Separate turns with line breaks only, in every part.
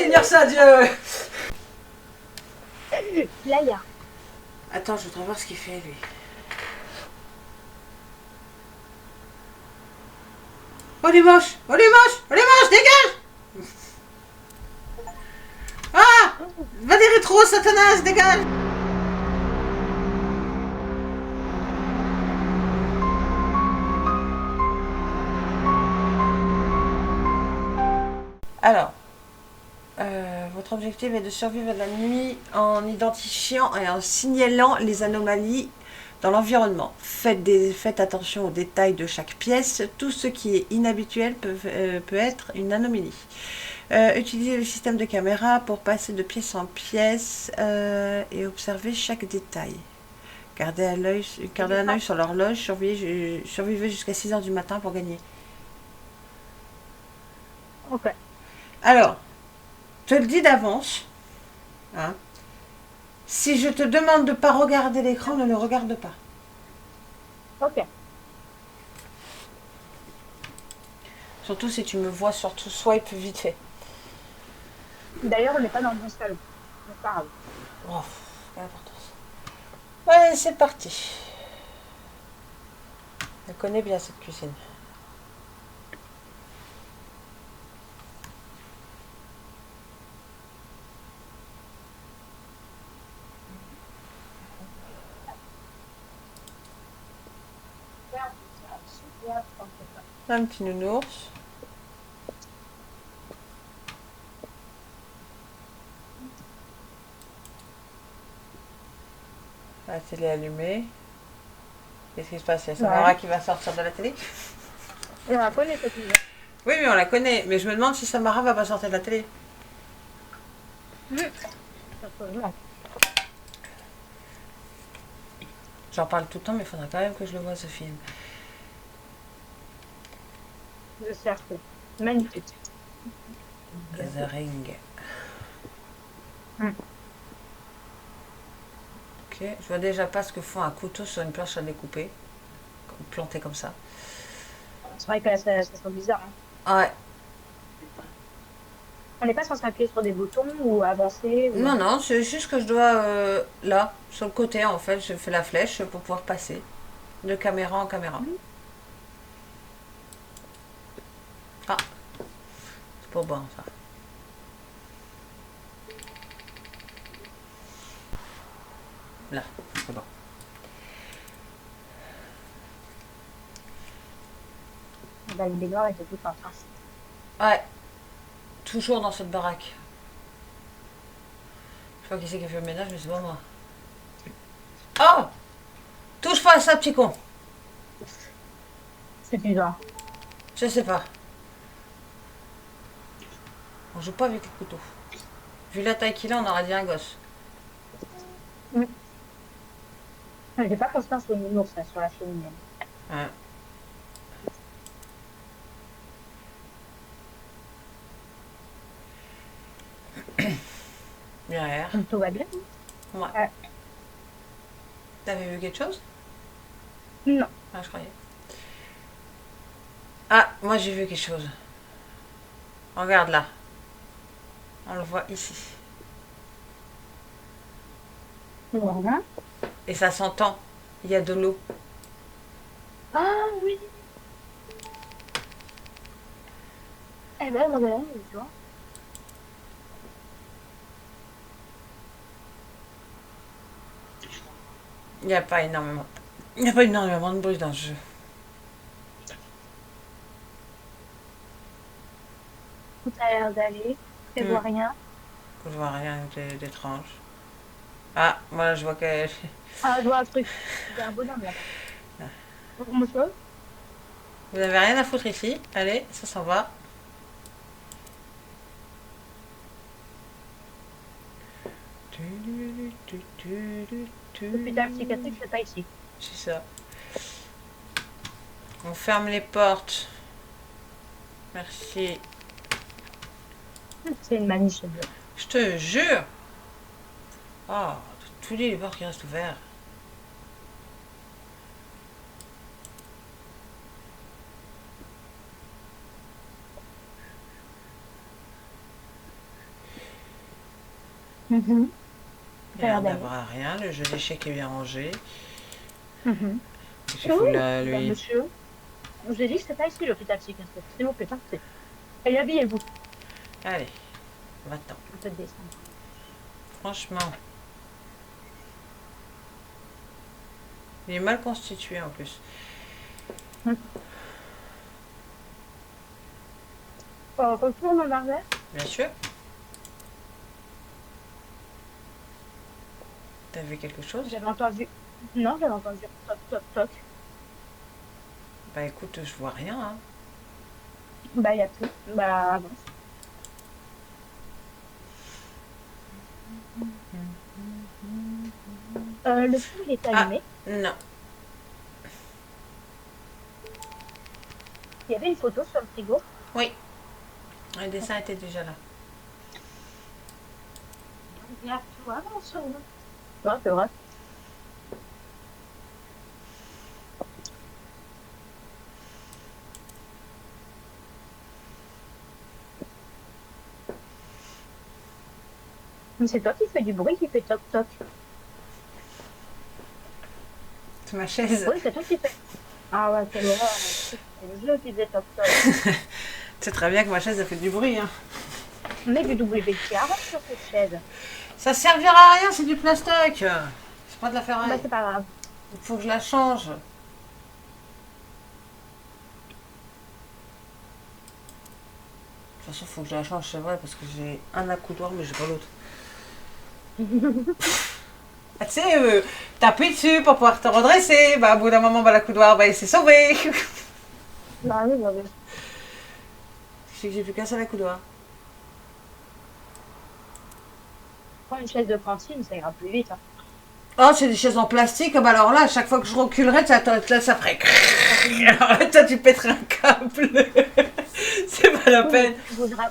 Seigneur Saint-Dieu.
Là, il y a.
Attends, je voudrais voir ce qu'il fait, lui. Oh, il est moche. Oh, il est moche. Oh, il est moche. Dégage. Ah, va des rétros, Satanas, dégage. Alors, votre objectif est de survivre la nuit en identifiant et en signalant les anomalies dans l'environnement. Faites attention aux détails de chaque pièce. Tout ce qui est inhabituel peut être une anomalie. Utilisez le système de caméra pour passer de pièce en pièce et observer chaque détail. Gardez un œil sur l'horloge. Survivez jusqu'à 6 h du matin pour gagner.
Ok.
Alors, je te le dis d'avance. Hein. Si je te demande de ne pas regarder l'écran, ne le regarde pas.
Ok.
Surtout si tu me vois surtout swipe vite fait.
D'ailleurs, on n'est pas dans le bon salon. C'est pas grave.
Oh, quelle importance. Ouais, c'est parti. Je connais bien cette cuisine. Un petit nounours. La télé allumée. Qu'est-ce qui se passe? Il y a Samara qui va sortir de la télé?
Et on la connaît cette musique.
Oui, mais on la connaît. Mais je me demande si Samara va pas sortir de la télé. J'en parle tout le temps, mais il faudra quand même que je le voie, ce film.
Je cherche. Magnifique.
The Ring. Ok, je vois déjà pas ce que font un couteau sur une planche à découper. Planté comme ça.
C'est vrai que ça sent bizarre. Hein.
Ouais.
On n'est pas censé appuyer sur des boutons ou avancer ou...
Non, non, c'est juste que je dois, là, sur le côté, en fait, je fais la flèche pour pouvoir passer de caméra en caméra. Ah, c'est pour bon, ça. Là, c'est bon.
Bah, le baignoire était tout en trace.
Ouais, toujours dans cette baraque. Je sais pas qui c'est qui a fait le ménage, mais c'est pas moi. Oh! Touche pas à ça, petit con!
C'est bizarre.
Je sais pas. On joue pas avec les couteaux. Vu la taille qu'il a, on aurait dit un gosse.
J'ai pas confiance au nounours là, sur la cheminée.
Ouais. Derrière.
Tout va bien?
Ouais. T'avais vu quelque chose?
Non.
Ah, je croyais. Ah, moi j'ai vu quelque chose. Regarde là. On le voit ici.
Voilà.
Et ça s'entend. Il y a de l'eau.
Ah oui. Eh ben, on tu vois.
Il n'y a pas énormément. Il n'y a pas énormément de bruit dans le jeu.
Tout a l'air d'aller. Je vois rien.
Je vois rien d'étrange. Ah, moi je vois que.
Ah, je vois un truc. Il y a un bonhomme là-bas. Monsieur?
Vous n'avez rien à foutre ici. Allez, ça s'en va.
L'hôpital psychiatrique, c'est pas ici.
C'est ça. On ferme les portes. Merci.
C'est une manie chez eux.
Je te jure. Oh, tous les portes qui restent ouverts.
Mhm.
Il
Ça
n'y
a
a
l'air
l'air
d'aller.
d'avoir rien. Le jeu d'échecs est bien rangé.
Mhm.
Il faut
Oh,
là,
bah,
lui.
monsieur, je vous ai dit que c'est pas ici l'hôpital psychiatrique. S'il vous plaît, partez. Et habillez-vous.
Allez, va-t'en.
Un peu de descendre.
Franchement, il est mal constitué en plus.
Retourne en arrière.
Bien sûr. T'as vu quelque chose?
J'avais entendu. Non, j'avais entendu toc, toc, toc.
Bah écoute, je vois rien. Hein.
Bah, il n'y a plus. Bah, avance. Le feu, il est
Ah,
allumé.
non.
Il y avait une photo sur le frigo.
Oui, le dessin était déjà là.
Regarde, tu vois, non, sur le- Ouais, c'est vrai. Mais c'est toi qui fais du bruit, qui fait toc, toc.
C'est ma chaise.
Oui, c'est toi qui fais. Ah ouais, quelle horreur. C'est le jeu qui fait toc, toc.
C'est très bien que ma chaise a fait du bruit. Hein.
Mets du WC-40 sur cette chaise.
Ça servira à rien, c'est du plastoc. C'est pas de la
Bah,
ferraille.
c'est pas grave.
Il faut que je la change. De toute façon, il faut que je la change, c'est vrai, parce que j'ai un accoudoir, mais j'ai pas l'autre. Ah, tu sais, t'appuies dessus pour pouvoir te redresser. Bah, au bout d'un moment, bah, l'accoudoir, bah, il s'est sauvé.
Bah oui, bah oui.
Je sais que j'ai plus qu'un seul accoudoir.
Prends une chaise de cantine, ça ira plus vite. Hein.
Oh, c'est des chaises en plastique. Ah, bah, alors là, à chaque fois que je reculerais, là, ça ferait. Alors là, toi, tu pèterais un câble. C'est pas la
Oui,
peine.
mais tu bougeras.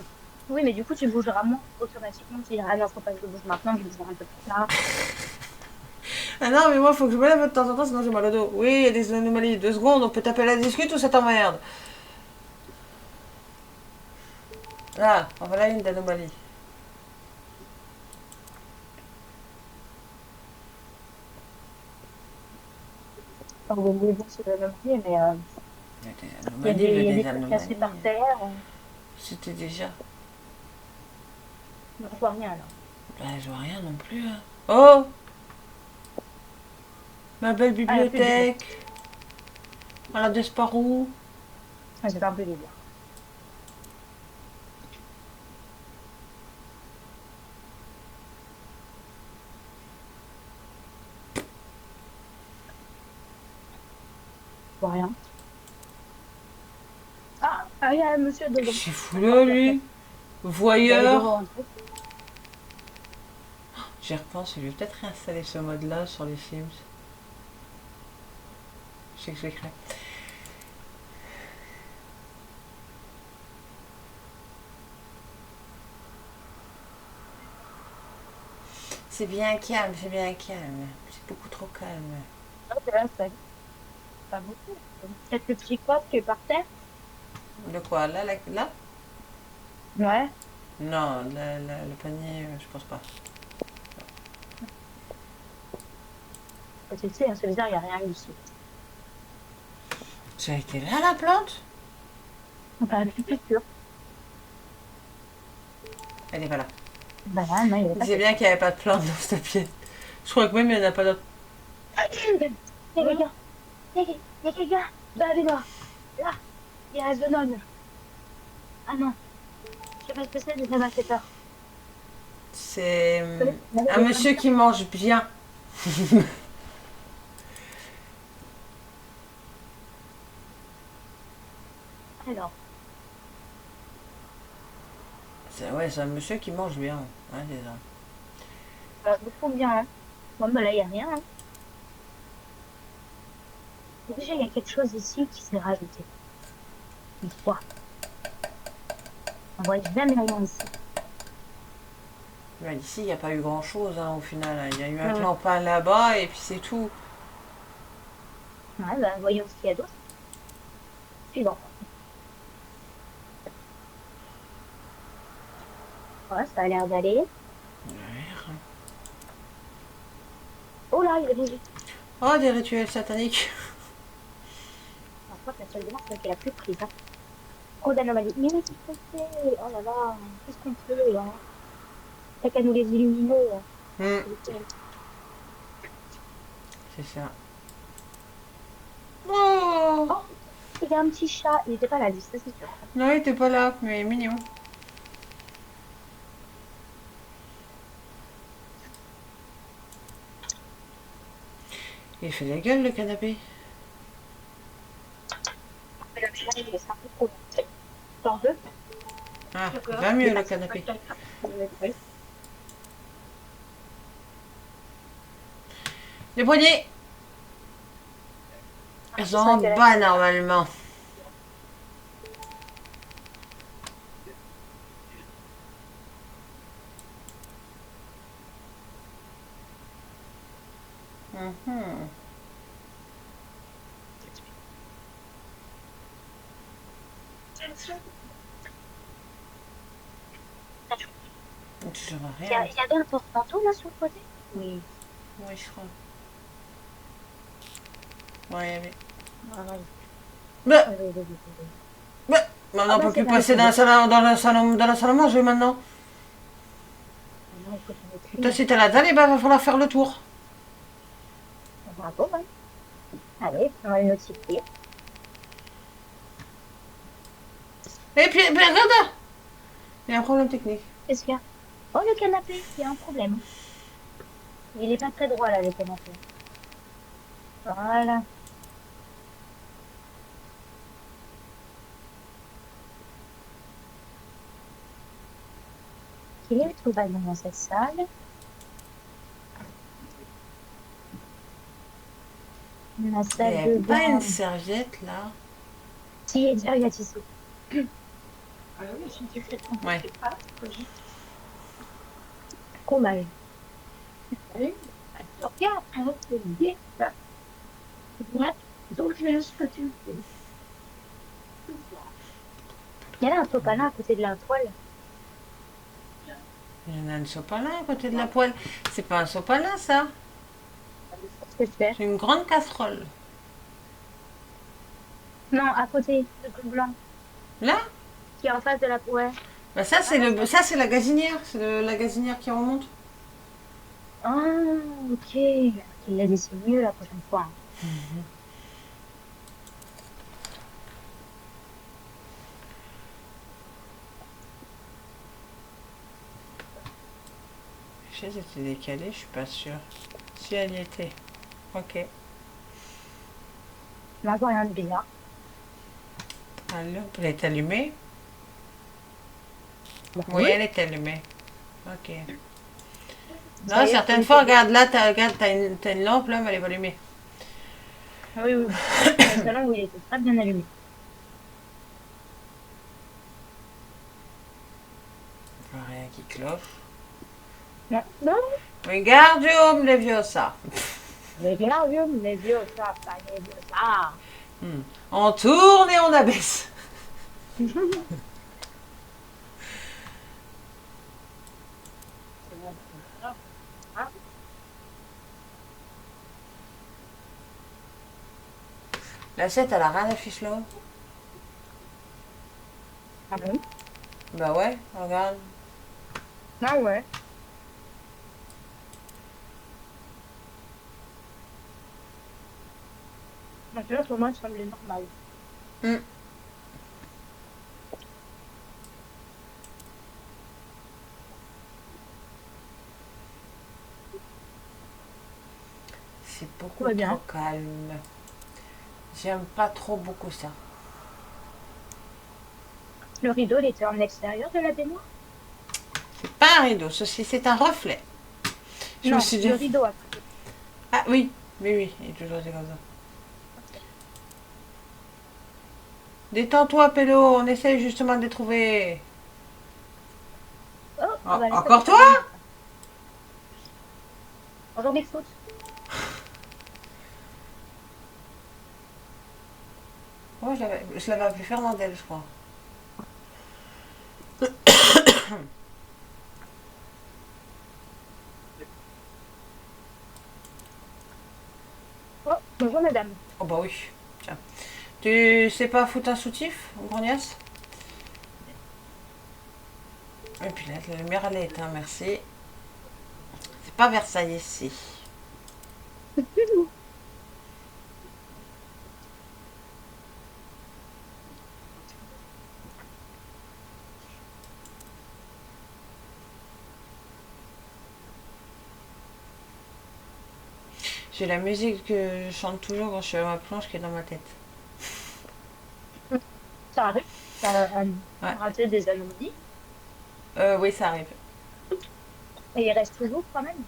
Oui, mais du coup, tu bougeras moins automatiquement. Tu diras, ah non, faut pas que je bouge maintenant, je bougerai un peu plus tard.
Ah non, mais moi, faut que je me lève de temps en temps, sinon j'ai mal au dos. Oui, il y a des anomalies. 2 secondes, on peut taper la discute ou ça t'emmerde. Là, en voilà une d'anomalie.
Enfin, oui, bon, c'est la même idée, mais
Il y a des
il
anomalies,
y a
des
des trucs cassés par
anomalies.
terre.
C'était déjà.
Je vois rien là.
Bah, je vois rien non plus. Hein. Oh, ma belle
Ah, il n'y a plus de lumière.
bibliothèque. À la Desparou.
Ah, j'ai pas un peu de lumière. Je vois rien. Il y a un monsieur devant.
C'est fou là, lui.
Bah, il devrait
Voyeur.
rentrer.
J'y repense, je vais peut-être réinstaller ce mode-là sur les Sims. Je sais que je l'écris. C'est bien calme, c'est bien calme. C'est beaucoup trop calme.
Ah, c'est là, ça pas beaucoup. Peut-être le petit coffre qui est par terre.
De quoi là, là.
Ouais.
Non, le panier, je pense pas.
Tu sais, hein, c'est bizarre, il n'y a rien ici.
Ça a été là, la plante?
Enfin, je suis plus sûre.
Elle est pas là.
Bah là, non, il n'y avait pas
C'est
de
bien qu'il n'y avait pas de plante dans cette pièce. Je crois que même il n'y en a pas d'autres.
Il y a quelqu'un. Il y a quelqu'un. Bah, allez là. Là. Il y a Zenon. Ah non. Je sais pas ce que c'est, mais ça m'a fait peur.
C'est
Il y
un monsieur qui mange bien.
Alors,
Ouais, c'est un monsieur qui mange bien. Ouais, c'est ça.
je trouve bien. Hein. Bon, bah là, il n'y a rien. Hein. Et déjà, il y a quelque chose ici qui s'est rajouté. Une fois. On voit jamais rien ici.
Ouais, ici, il n'y a pas eu grand-chose hein, au final. Hein. Il y a eu un
Ouais,
clampin là-bas et puis c'est tout.
ouais, bah, voyons ce qu'il y a d'autre. Suivant. Ouais, ça a l'air d'aller.
Ouais.
là, il a bougé.
Oh, des rituels sataniques.
Par contre, la salle de bain, c'est celle qui est la plus prise. Hein. Trop d'anomalies. Mais qu'est-ce qu'on fait? Oh là là, qu'est-ce qu'on fait là? T'as qu'à nous les illuminer.
Hmm,
S'il vous plaît.
c'est ça. Oh!
Oh, il y a un petit chat. Il était pas là, lui, ça c'est sûr.
Non, il était pas là, mais mignon. Il fait la gueule, le canapé.
Mais le chat, il est un peu trop long. T'en veux?
Ah,
D'accord.
va mieux, le canapé.
Oui.
Les poignets! Elles sont
Ça
en
intéresse.
bas, normalement. Mhm. Toujours
Il
rien.
y avait un porte-manteau là sur le côté? Oui.
Oui, je crois. Ouais, il y avait.
Ah, oui.
Bah,
Oui, oui, oui, oui, oui.
bah, on
Ah
ne
bah,
peut
c'est
plus
là,
passer
c'est
dans la
bien.
salle, dans la salle à manger maintenant.
Non, il faut qu'on écrit.
Toi, si t'es là-dedans, eh ben, va falloir faire le tour.
Bravo, ouais. Allez, on va le notifier.
Et puis, ben, regarde! Il y a un problème technique.
Qu'est-ce qu'il y a? Oh, le canapé, il y a un problème. Il est pas très droit là, le canapé. Voilà. Quel est le trouvaille dans cette salle? La
Il n'y
salle
avait
de
pas une
bain.
serviette, là?
Si, il y a tissé. Ah oui, si tu fais ton
Ouais.
pas, fromage. Oui. Regarde, on te dit ça. Ouais, donc je vais ce que tu fais. Il y a là un sopalin à côté de la toile.
Il y en a un sopalin à côté de la poêle. C'est pas un sopalin, ça.
Qu'est-ce que c'est?
C'est une grande casserole.
Non, à côté, le truc blanc,
Là?
qui est en face de la... Ouais.
Bah ça,
Ah, ça.
ça, c'est la gazinière. C'est la gazinière qui remonte.
Ah, ok. Il l'a dit, c'est mieux la prochaine fois.
La chaise était décalée, je suis pas sûre. Si elle y était. Ok.
Là, je vois rien de bizarre.
Alors, elle est allumée?
Bah,
Oui, elle est allumée. Ok.
Ça
Non,
y est,
certaines
on
fois,
est-
regarde là, t'as une lampe là, mais elle est pas allumée.
Ah oui, oui, oui. Le salon, oui, il était très bien allumé.
Je vois rien qui cloche.
Non, non.
Wingardium Leviosa.
Les vieux, les vieux, ça, les vieux, ça.
Hmm. On tourne et on abaisse. L'assiette, elle a rien à fiche-là.
Ah bon?
Bah ouais, regarde.
Ah ouais. Donc là, pour moi, ça semblait normal.
Hmm. C'est
Tout
beaucoup
va
trop
bien.
calme. J'aime pas trop beaucoup ça.
Le rideau, il était en extérieur de la baignoire?
C'est pas un rideau, ceci c'est un reflet. Je me
Non,
suis dit.
le rideau à côté.
Ah oui, oui, il est toujours été comme ça. Détends-toi, Pélo, on essaye justement de les trouver.
Oh, on va laisser
Encore
ça
toi?
comme ça. Bonjour, Bigfoot.
Oh, je l'avais appelé Fernandel, je crois.
Bonjour madame.
Oh bah oui, tiens. Tu sais pas foutre un soutif, grognasse? Et puis là, la lumière elle est éteinte, merci. C'est pas Versailles ici. J'ai la musique que je chante toujours quand je suis à ma planche qui est dans ma tête.
Ça arrive. Ça a
Ouais.
raté des anomalies.
Oui, ça arrive.
Et il reste toujours quand même.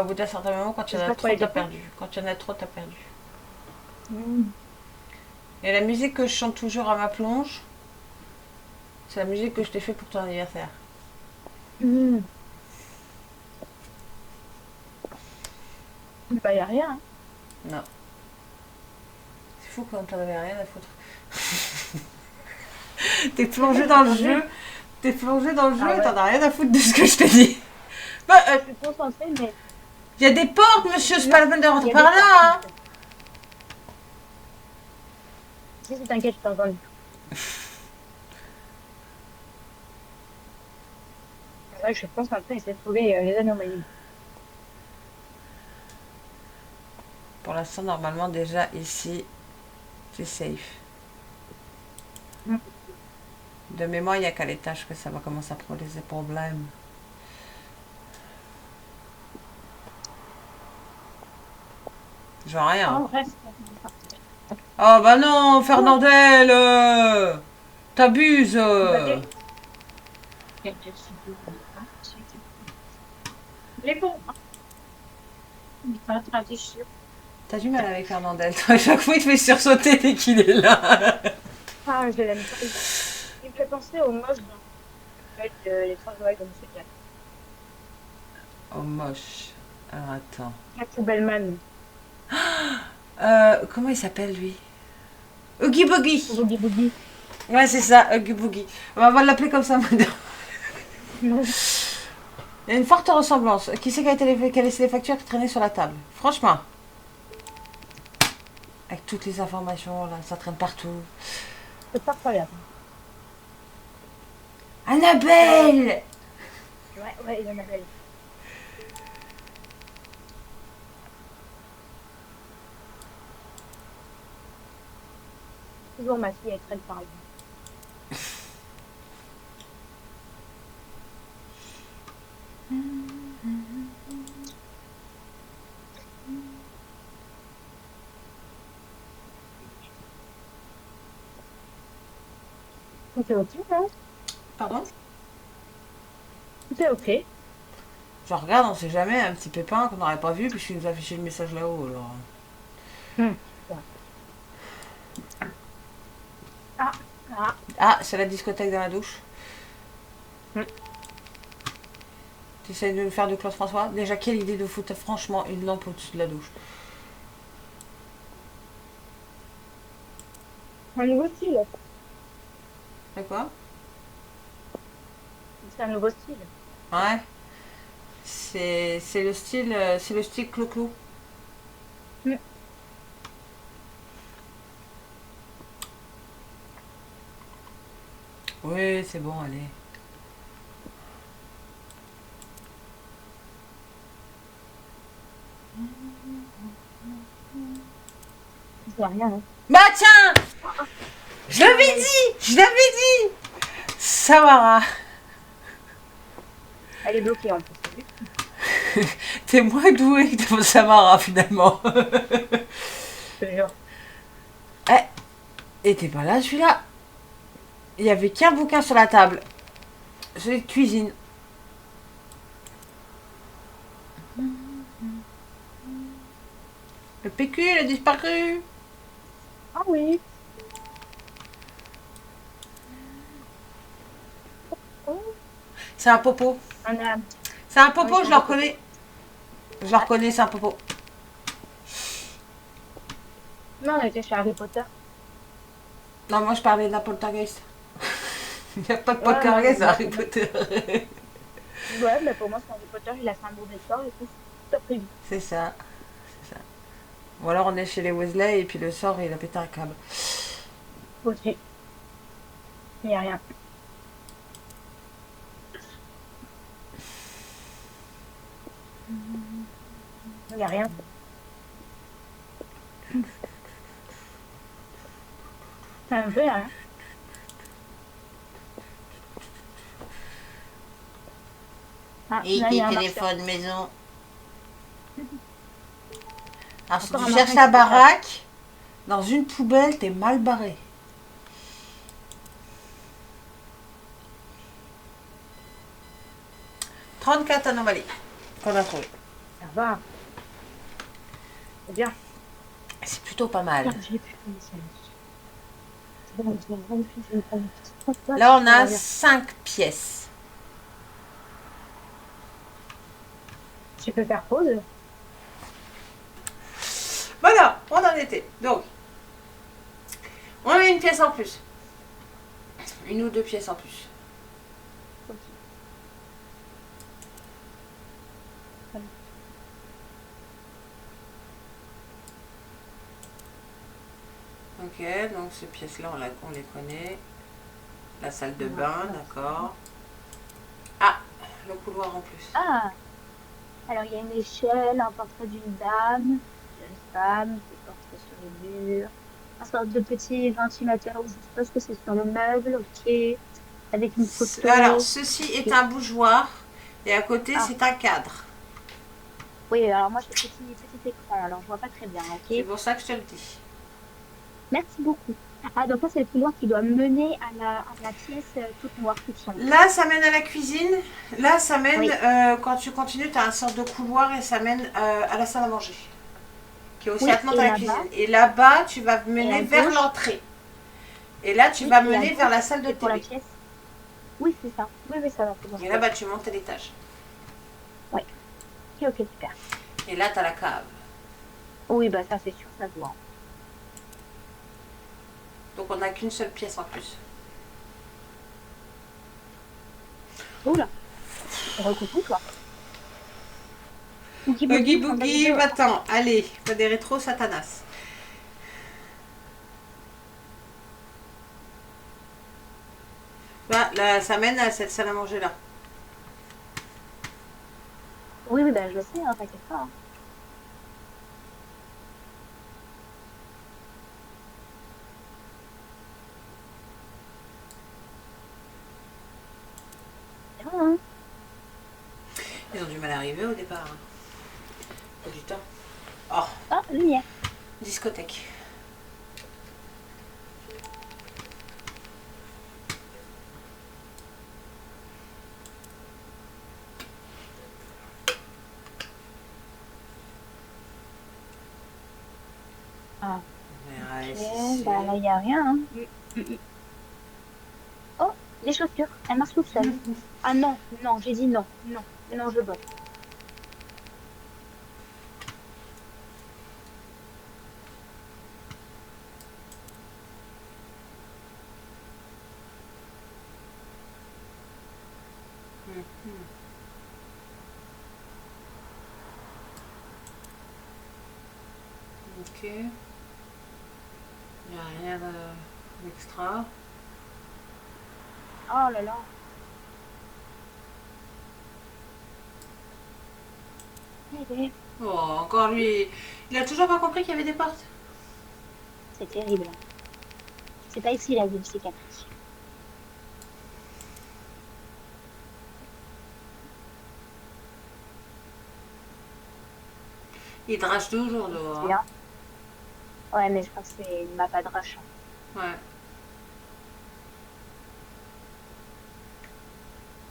Au bout d'un certain moment, quand il
Je
y
sais
en a
pas pour
trop,
les
t'as
défauts.
perdu. Quand il y en a trop, t'as perdu.
Mmh.
Et la musique que je chante toujours à ma plonge, c'est la musique que je t'ai fait pour ton anniversaire.
Mmh. Bah, y a rien. Hein.
Non. C'est fou quand t'en avais rien à foutre. T'es plongé dans le jeu. T'es plongé dans le jeu
Ah
et
ouais.
t'en as rien à foutre de ce que je te dis. Bah,
Je suis concentrée, mais
y a des portes, monsieur, c'est
non,
pas la peine de
il
rentrer
y a
par
des
là. Hein.
portes. Si, t'inquiète, je t'ai entendu. Ouais, je suis concentrée et essayer de trouver les anomalies.
Pour l'instant, normalement, déjà ici, c'est safe.
Mmh.
De mémoire, il n'y a qu'à l'étage que ça va commencer à poser des problèmes. Je vois rien.
En reste.
Oh bah non, Fernandel, t'abuses.
Les bons. Il faut tradition.
T'as du mal avec Fernandel. À chaque fois, il te fait sursauter dès qu'il est là.
Ah, je l'aime pas. Il me fait penser au moche dans les trois Noëls de Monsieur Jack.
Oh, moche. Alors, attends.
Mathieu Bellman.
Comment il s'appelle, lui? Oogie Boogie.
Boogie Boogie.
Ouais, c'est ça, Oogie Boogie. On va l'appeler comme ça maintenant.
Non.
Il y a une forte ressemblance. Qui c'est qui a laissé les factures qui traînaient sur la table? Franchement. Avec toutes les informations, là, ça traîne partout.
C'est pas incroyable.
Annabelle!
Ouais, il y en a belle. Toujours ma fille, elle traîne par là. Tout est ok, hein?
Pardon?
Tout est ok.
Je regarde, on sait jamais, un petit pépin qu'on n'aurait pas vu, puisqu'il nous a affiché le message là-haut, alors.
Ouais. Ah, ah.
Ah, c'est la discothèque dans la douche.
Hmm.
Tu essaies de le faire de Claude François? Déjà, quelle idée de foutre franchement une lampe au-dessus de la douche.
Un nouveau style.
C'est quoi?
C'est un nouveau style.
Ouais. C'est le style clo-clo.
Hmm.
Oui, c'est bon, allez.
Je vois rien, hein.
Bah tiens! Je l'avais dit! Je l'avais dit! Samara!
Elle est bloquée en plus.
T'es moins doué que Samara finalement.
Je te jure.
Et t'es pas là celui-là? Il y avait qu'un bouquin sur la table. Celui de cuisine. Le PQ, il a disparu.
Ah oui. Oh,
C'est un popo.
on a...
C'est un
Oui,
popo,
c'est
je
un
le
popo.
reconnais. Je le reconnais, c'est un popo.
Non, on était chez Harry Potter.
Non, moi je parlais de la poltergeist. Il n'y a pas de
Ouais,
poltergeist
non,
à Harry Potter.
Ouais, mais pour moi, c'est Harry Potter, il a fait un mauvais sort et tout. T'as prévu.
C'est ça. C'est ça. Ou alors on est chez les Weasley et puis le sort il a pété un câble.
Aussi. Il n'y a rien. Il n'y a rien. Ça me fait rien. Ah,
Et
là, il y
tes
a un marqueur.
téléphones maison. Alors si
Encore un
tu
marqueur
cherches la
qui
baraque, dans une poubelle, t'es mal barré. « 34 anomalies qu'on a trouvées.
Ça va. C'est bien.
C'est plutôt pas mal.
J'ai plus de messages. C'est bon, je vais rentrer, je vais me prendre une petite pause.
Là, on
Ça
a
va bien.
5 pièces.
Tu peux faire pause.
Voilà, on en était. Donc, on a une pièce en plus. Une ou deux pièces en plus.
Ok.
Ok, donc ces pièces-là, on les connaît. La salle de bain, d'accord. Ah, le couloir en plus.
Ah, alors il y a une échelle, un portrait d'une dame, jeune femme, des portraits sur les murs, un sorte de petit ventilateur, je sais pas ce que c'est sur le meuble, ok, avec une
Alors,
photo.
ceci est
Ok.
un bougeoir et à côté,
Ah,
c'est un cadre.
oui, alors moi j'ai petit écran, alors je vois pas très bien,
C'est
ok.
pour ça que je te le dis.
Merci beaucoup. Ah, donc là c'est le couloir qui doit mener à la pièce toute noire, toute sombre.
Là, ça mène à la cuisine. Là, ça mène,
Oui,
quand tu continues, tu as un sorte de couloir et ça mène à la salle à manger, qui est aussi
oui,
attenante
et
à la
là-bas,
cuisine. Et là-bas, tu vas
et
mener
à
vers
gauche,
l'entrée. Et là, tu
oui,
vas
et à
mener vers la
gauche,
salle de
c'est pour la
télé.
pièce. Oui, c'est ça. Oui, oui, ça va, c'est bon,
Et
je
là,
vois.
bah, tu montes à l'étage.
Oui, ok, ok, super.
Et là, tu as la cave.
Oui, bah ça c'est sûr, ça se voit.
Donc, on n'a qu'une seule pièce en plus.
Oula, recoucou toi. Boogie
Boogie
Boogie, s'en va
Boogie,
dehors.
va-t'en. Allez, pas des rétros, Satanas. Là, ça mène à cette salle à manger là.
Oui, oui, bah je le sais, hein, t'inquiète pas. Hein. C'est bon, hein.
Ils ont du mal à arriver au départ. Hein. Faut du temps. Oh,
Ah, lumière.
discothèque.
Ah,
Ouais,
ok, bah là, il n'y a rien. Hein. Oh, les chaussures, elles marchent toutes seules. Ah non, non, j'ai dit non, non, non, je bloque.
Ok. Il n'y a rien d'extra.
Oh là là. Eh,
Oh, encore lui. Il a toujours pas compris qu'il y avait des portes.
c'est terrible. C'est pas ici la ville psychiatrique.
Il drache toujours dehors.
C'est
Hein.
bien. Ouais, mais je crois que c'est une map à drache. Hein.
Ouais.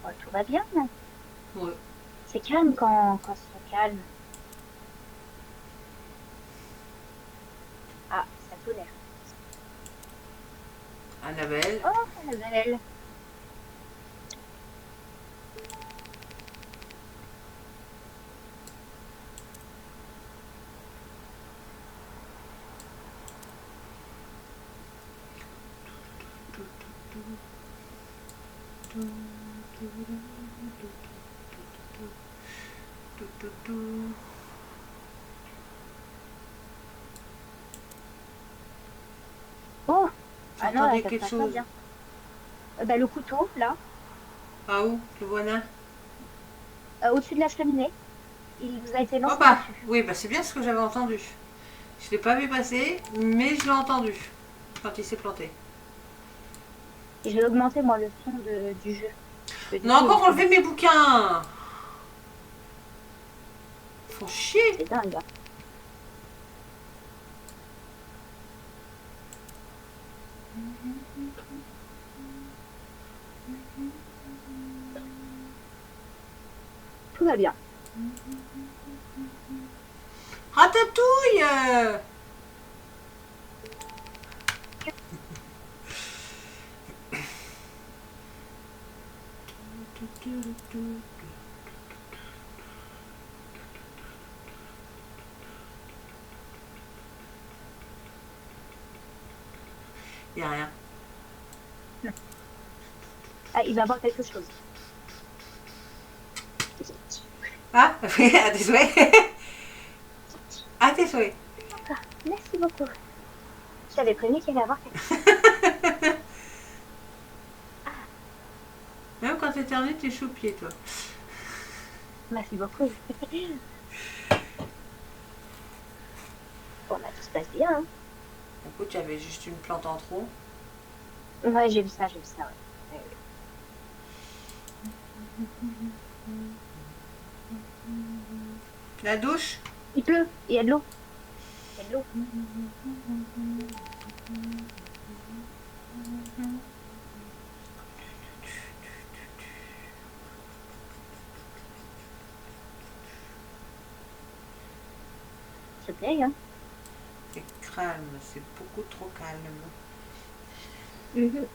Oh, tout va bien. Hein.
Ouais.
C'est calme quand c'est calme. Ah, ça tonnerre.
Annabelle.
Oh, la belle. non, là,
J'entendais
ça se
quelque
passe pas
chose.
bien. Bah, le couteau, là,
Ah où? Le voilà.
au-dessus de la cheminée, il vous a été
Oh
lancé
bah,
dessus.
oui, bah c'est bien ce que j'avais entendu. Je l'ai pas vu passer, mais je l'ai entendu quand il s'est planté.
Et j'ai augmenté, moi, le son du jeu. Parce que
On
du
a
coup, il
encore
était
enlevé
bien.
mes bouquins. Faut chier.
C'est dingue, hein. Tout va bien.
Ratatouille. Y a rien.
Ah, il va voir quelque chose.
Ah, à tes souhaits. À tes souhaits.
D'accord, merci beaucoup. Je t'avais prévenu qu'il allait avoir quelque chose. Ah,
Même quand t'éternues, t'es choupier, toi.
merci beaucoup. Bon, bah, tout se passe bien, hein.
Écoute, j'avais juste une plante en trop.
Ouais, j'ai vu ça, ouais. Ouais.
La douche.
Il pleut, il y a de l'eau. Il y a de l'eau. Ça te plaît, hein?
C'est calme, c'est beaucoup trop calme.
Mhm.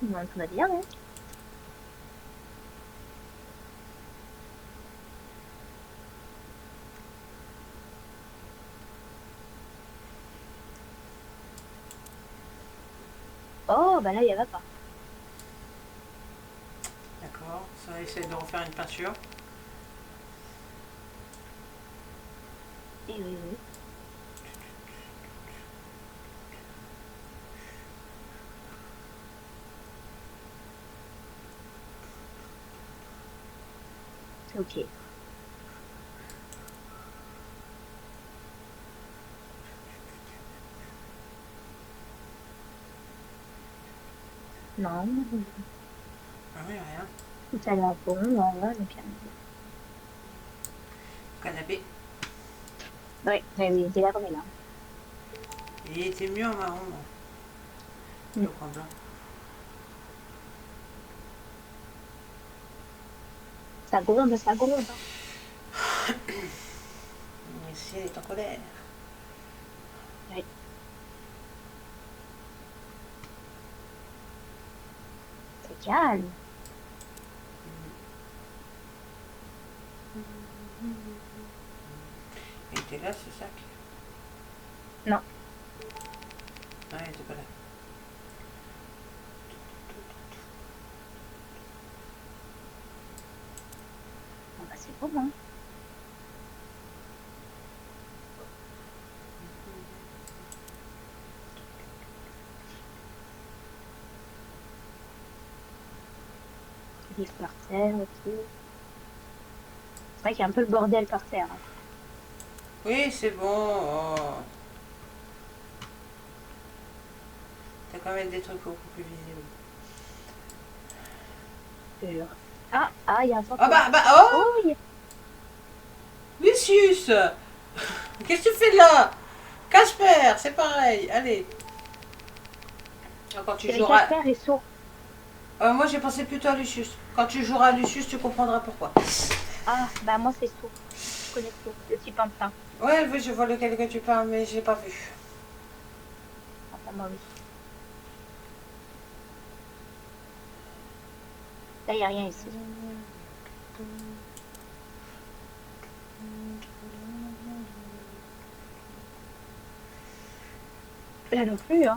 Bon, tout va bien, hein? Oh, bah là, il y va pas.
D'accord, ça essaie de refaire une peinture.
Eh oui, oui. C'est ok. Non,
Ah oui, rien.
tout à l'heure, bon, voilà, le piano.
Canapé.
Ouais, ouais, oui, c'est là qu'on est là.
Il était mieux en marron, non?
Mm.
Donc en blanc.
Ça gronde, hein.
Mais si elle est en colère.
Ouais, c'est calme.
Il était là, ce sac.
Non,
Non, il était pas là.
bon, bah, c'est bon, hein. Livre par terre, ok. C'est vrai qu'il y a un peu le bordel par terre, hein.
Oui, c'est bon. Oh. T'as quand même des trucs beaucoup plus visibles.
Je te jure. Il y a un
Ah
fantôme.
bah, oh
Oh,
Lucius. Qu'est-ce que tu fais là? Casper, c'est pareil. Allez. Quand tu
il y avait
joueras.
Casper et So.
Moi, j'ai pensé plutôt à Lucius. Quand tu joueras à Lucius, tu comprendras pourquoi.
Ah, bah, moi, c'est So. Je connais So, le petit pantin.
Ouais, oui, je vois lequel que tu parles, mais je l'ai pas vu.
Enfin, moi, oui. Là, il n'y a rien ici. Là non plus, hein.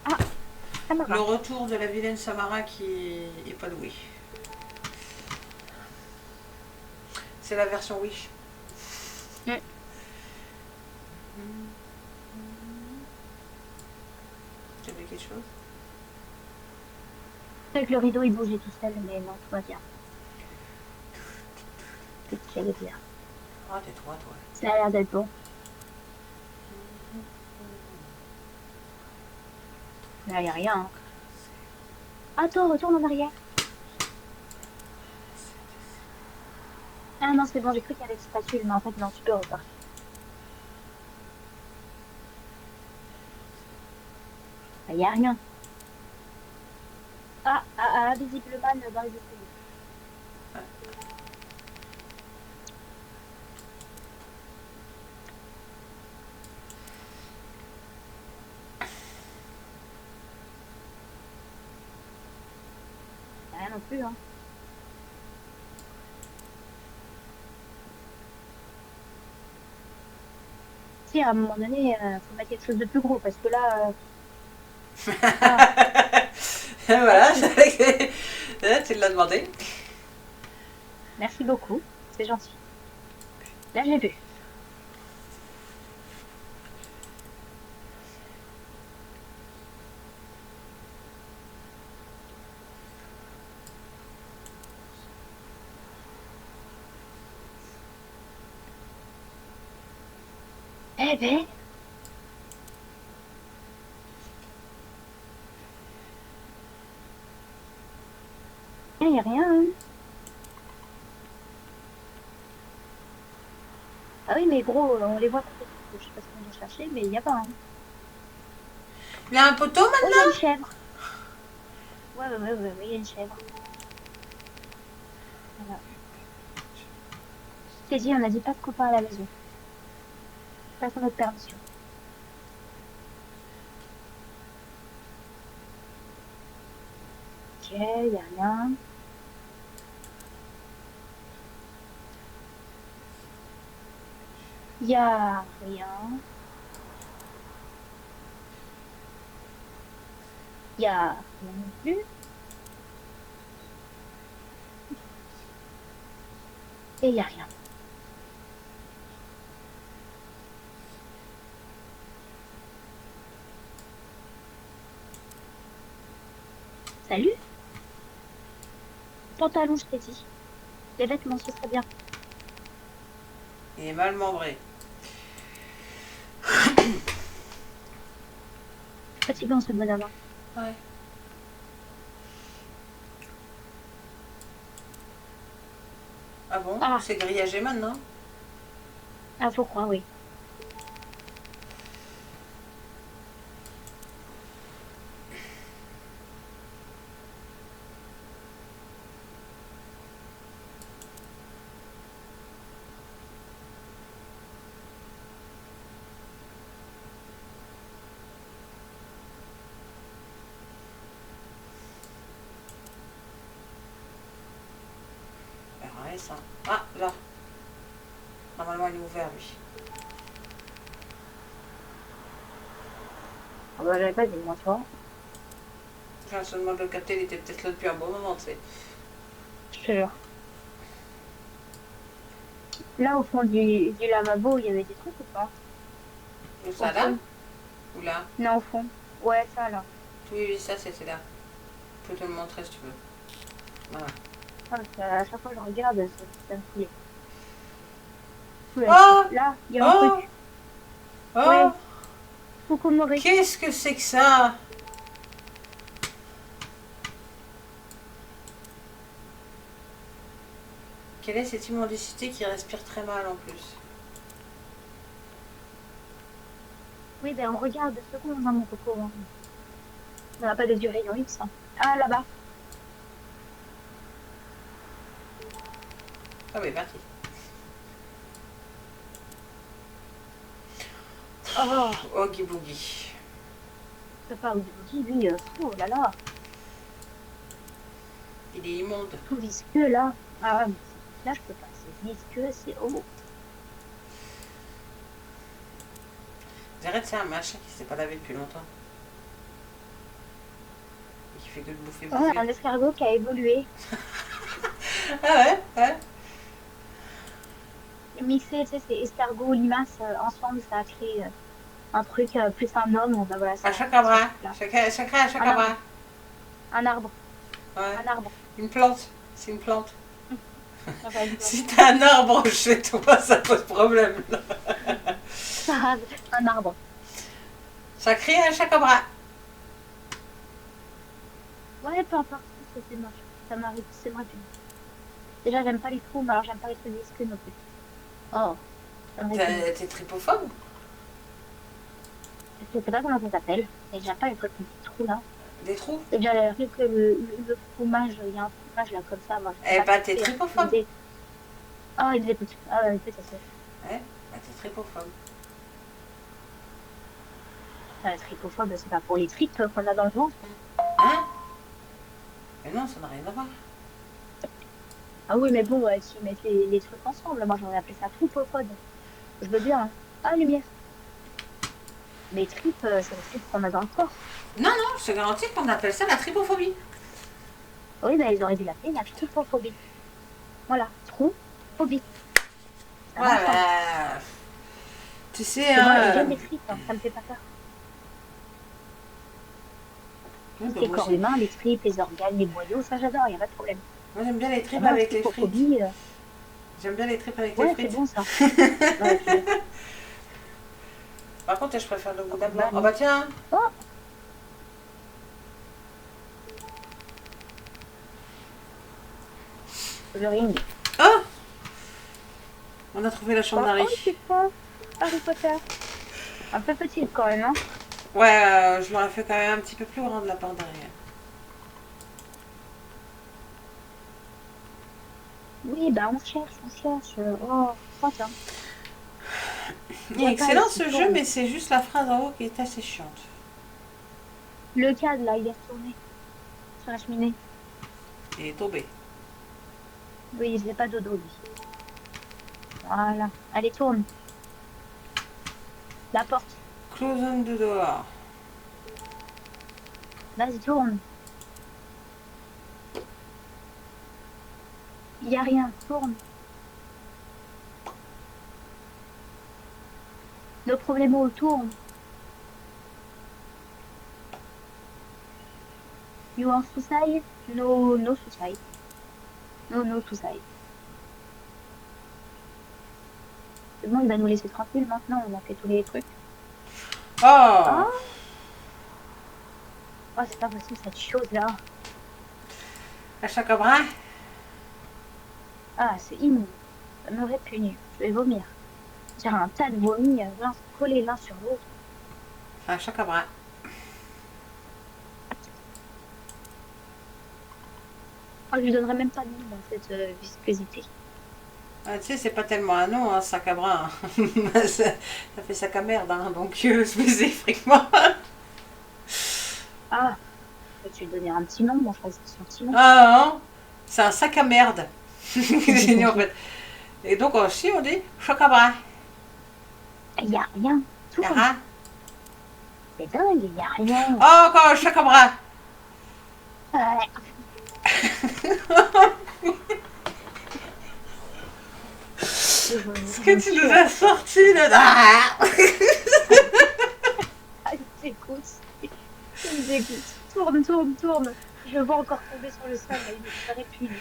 Ah,
Le
Samara.
retour de la vilaine Samara qui est pas douée. C'est la version Wish.
Mm.
Tu avais quelque chose?
C'est que le rideau il bougeait tout seul, mais non, tout va bien. C'est ce que j'allais dire.
Ah, tais-toi, toi.
Ça a l'air d'être bon. Là, il n'y a rien, hein. Attends, retourne en arrière. Ah non, c'est bon, j'ai cru qu'il y avait une spatule, mais en fait, non, tu peux repartir. Il n'y a rien. Visiblement, dans les escaliers. Il n'y a rien non plus, hein. Si, à un moment donné, faut mettre quelque chose de plus gros, parce que là... Ah,
Voilà,
merci.
tu l'as demandé.
Merci beaucoup. C'est gentil. Là, j'ai vu. Eh ben, il n'y a rien, hein. Ah oui, mais gros, on les voit peut-être. Je sais pas ce qu'on vient chercher, mais il n'y a pas, hein.
Il a un poteau
Oh, il y a
maintenant?
une chèvre. Ouais, il y a une chèvre. Voilà. Je t'ai dit, on a dit pas de copains à la maison. Pas sans notre permission. Ok, il n'y a rien. Il n'y a rien. Il n'y a rien non plus. Et il n'y a rien. Salut? Pantalon, je t'ai dit. Les vêtements, ce serait bien.
Il est mal membré.
Fatigant, ce bonhomme, hein.
Ouais. Ah bon?
Ah,
C'est grillagé maintenant?
ah, faut croire, oui.
Ouais, ça. Ah, là. Normalement, il est ouvert, lui.
Ah bah, j'avais pas dit, moi, tu vois.
J'ai seulement de le capter, il était peut-être là depuis un bon moment, tu sais.
Je te jure. Là, au fond du lavabo, il y avait des trucs ou pas?
Où
Au
ça, là?
fond?
Ou là?
Non, au fond. Ouais, ça, là.
Oui, oui, ça, c'était là. Je peux te le montrer si tu veux. Voilà.
Ah, parce qu'à chaque fois que je regarde, ça me fout.
Oh!
Là, il y a un
Oh!
truc.
Oh!
Ouais, coucou Maurice.
Qu'est-ce que c'est que ça? Quelle est cette immondicité qui respire très mal en plus?
Oui, ben on regarde 2 secondes, hein, mon coco, hein. On n'a pas des yeux rayons X, hein. Ah, là-bas.
Ah oui, parti.
Oh,
Oogie Boogie.
c'est pas Ougie, lui. Oh là là.
Il est immonde.
Tout visqueux, là. Ah, mais là, je peux pas. C'est visqueux, c'est... Oh.
J'arrête, c'est un machin qui s'est pas lavé depuis longtemps. Et qui fait que de bouffer,
Ouais,
bouffer.
un escargot qui a évolué.
Ah ouais, ouais.
Mixé, tu sais, c'est escargot, limace, ensemble, ça a créé un truc plus un homme. Bah voilà,
Un
ça, ce
chacabra.
truc-là.
Chacun, un
Un
chacabra.
arbre, un arbre,
Ouais.
un arbre.
Une plante. C'est une plante.
Enfin, une plante.
Si t'as un arbre chez toi, ça pose problème.
Un arbre.
Ça crie un chacabra.
Ouais, peu importe, c'est moche. Ça m'arrive, c'est moi plus. Déjà, j'aime pas les trous, mais alors j'aime pas les trucs visqueux non plus. Oh, ça me répugne.
T'es tripophobe?
Je sais pas comment ça s'appelle, mais j'aime pas les trucs petits trous là.
Des trous?
C'est déjà rien que le fromage, il y a un fromage là comme ça, moi je peux
Eh
pas
bah, t'es
toucher, hein.
tripophobe.
Ah, il me dégoûte. Ah, ouais, peut-être ça.
Ouais, bah, t'es tripophobe.
La tripophobe, c'est pas pour les tripes qu'on a dans le ventre.
Hein? Mais non, ça n'a rien à voir.
Ah oui, mais bon, tu mets les trucs ensemble. Moi, j'aurais appelé ça tripophobe. Je veux bien, hein. Ah, lumière. Mais tripes, c'est les tripes qu'on a dans le corps.
Non, non, je te garantis qu'on appelle ça la tripophobie.
Oui, bah, ils auraient dû l'appeler la tripophobie. Voilà, trou, phobie. Ça
Ouais,
va ensemble.
bah. Tu sais,
Parce que moi,
hein.
j'aime les tripes, hein, ça me fait pas peur.
Oui, bah,
Les
moi
corps
aussi.
humains, les tripes, les organes, les boyaux, ça j'adore, il n'y a pas de problème.
Moi, j'aime bien les
Et
tripes
moi, la
avec les frites.
tripophobie,
J'aime bien les tripes avec les
ouais, c'est
frites.
bon ça. Ouais, c'est bon.
Par contre, je préfère le gouda blanc.
Bah,
Oh bah tiens,
oh, le ring.
oh, on a trouvé la chambre
Oh,
d'Harry.
oh, c'est quoi? Harry Potter. Un peu petite quand même, hein.
Ouais, je l'aurais fait quand même un petit peu plus grand de la part d'Harry.
Oui, bah on cherche, on cherche. Oh, crotte, hein.
Il est
Y a pas
excellent
ici,
ce jeu,
tourne.
mais c'est juste la phrase en haut qui est assez chiante.
Le cadre, là, il est retourné sur la cheminée.
Il est tombé.
Oui, il faisait pas dodo, lui. Voilà. Allez, tourne. La porte.
Close on de dehors.
Vas-y, tourne. Il y a rien. Tourne. Nos problèmes tourne. You want suicide? No, no suicide. No, no suicide. C'est bon, il va nous laisser tranquille maintenant. On a fait tous les trucs.
Oh,
Oh, oh c'est pas possible cette chose-là.
la chacabra.
Ah, c'est immonde. Ça me répugne. Je vais vomir. J'ai un tas de vomi collés l'un sur l'autre.
La chacabra.
Oh, je lui donnerais même pas de nom dans cette viscosité.
Ah, tu sais, c'est pas tellement un nom, hein, sac à bras. Ça fait sac à merde, hein, donc spécifiquement.
Ah, tu lui donner un petit nom, moi je crois que c'est son petit nom.
Ah non, c'est un sac à merde. C'est nul en fait. Et donc aussi on dit choc à bras.
Il n'y a rien. Tout
Y'a rien.
c'est dingue, il n'y a rien.
Oh, encore un choc à bras. Ce que tu nous as sorti là. Ah,
Ah, il me dégoûte. Il me dégoûte. Tourne, tourne, tourne. Je le vois encore tomber sur le sol, là, il me répugne.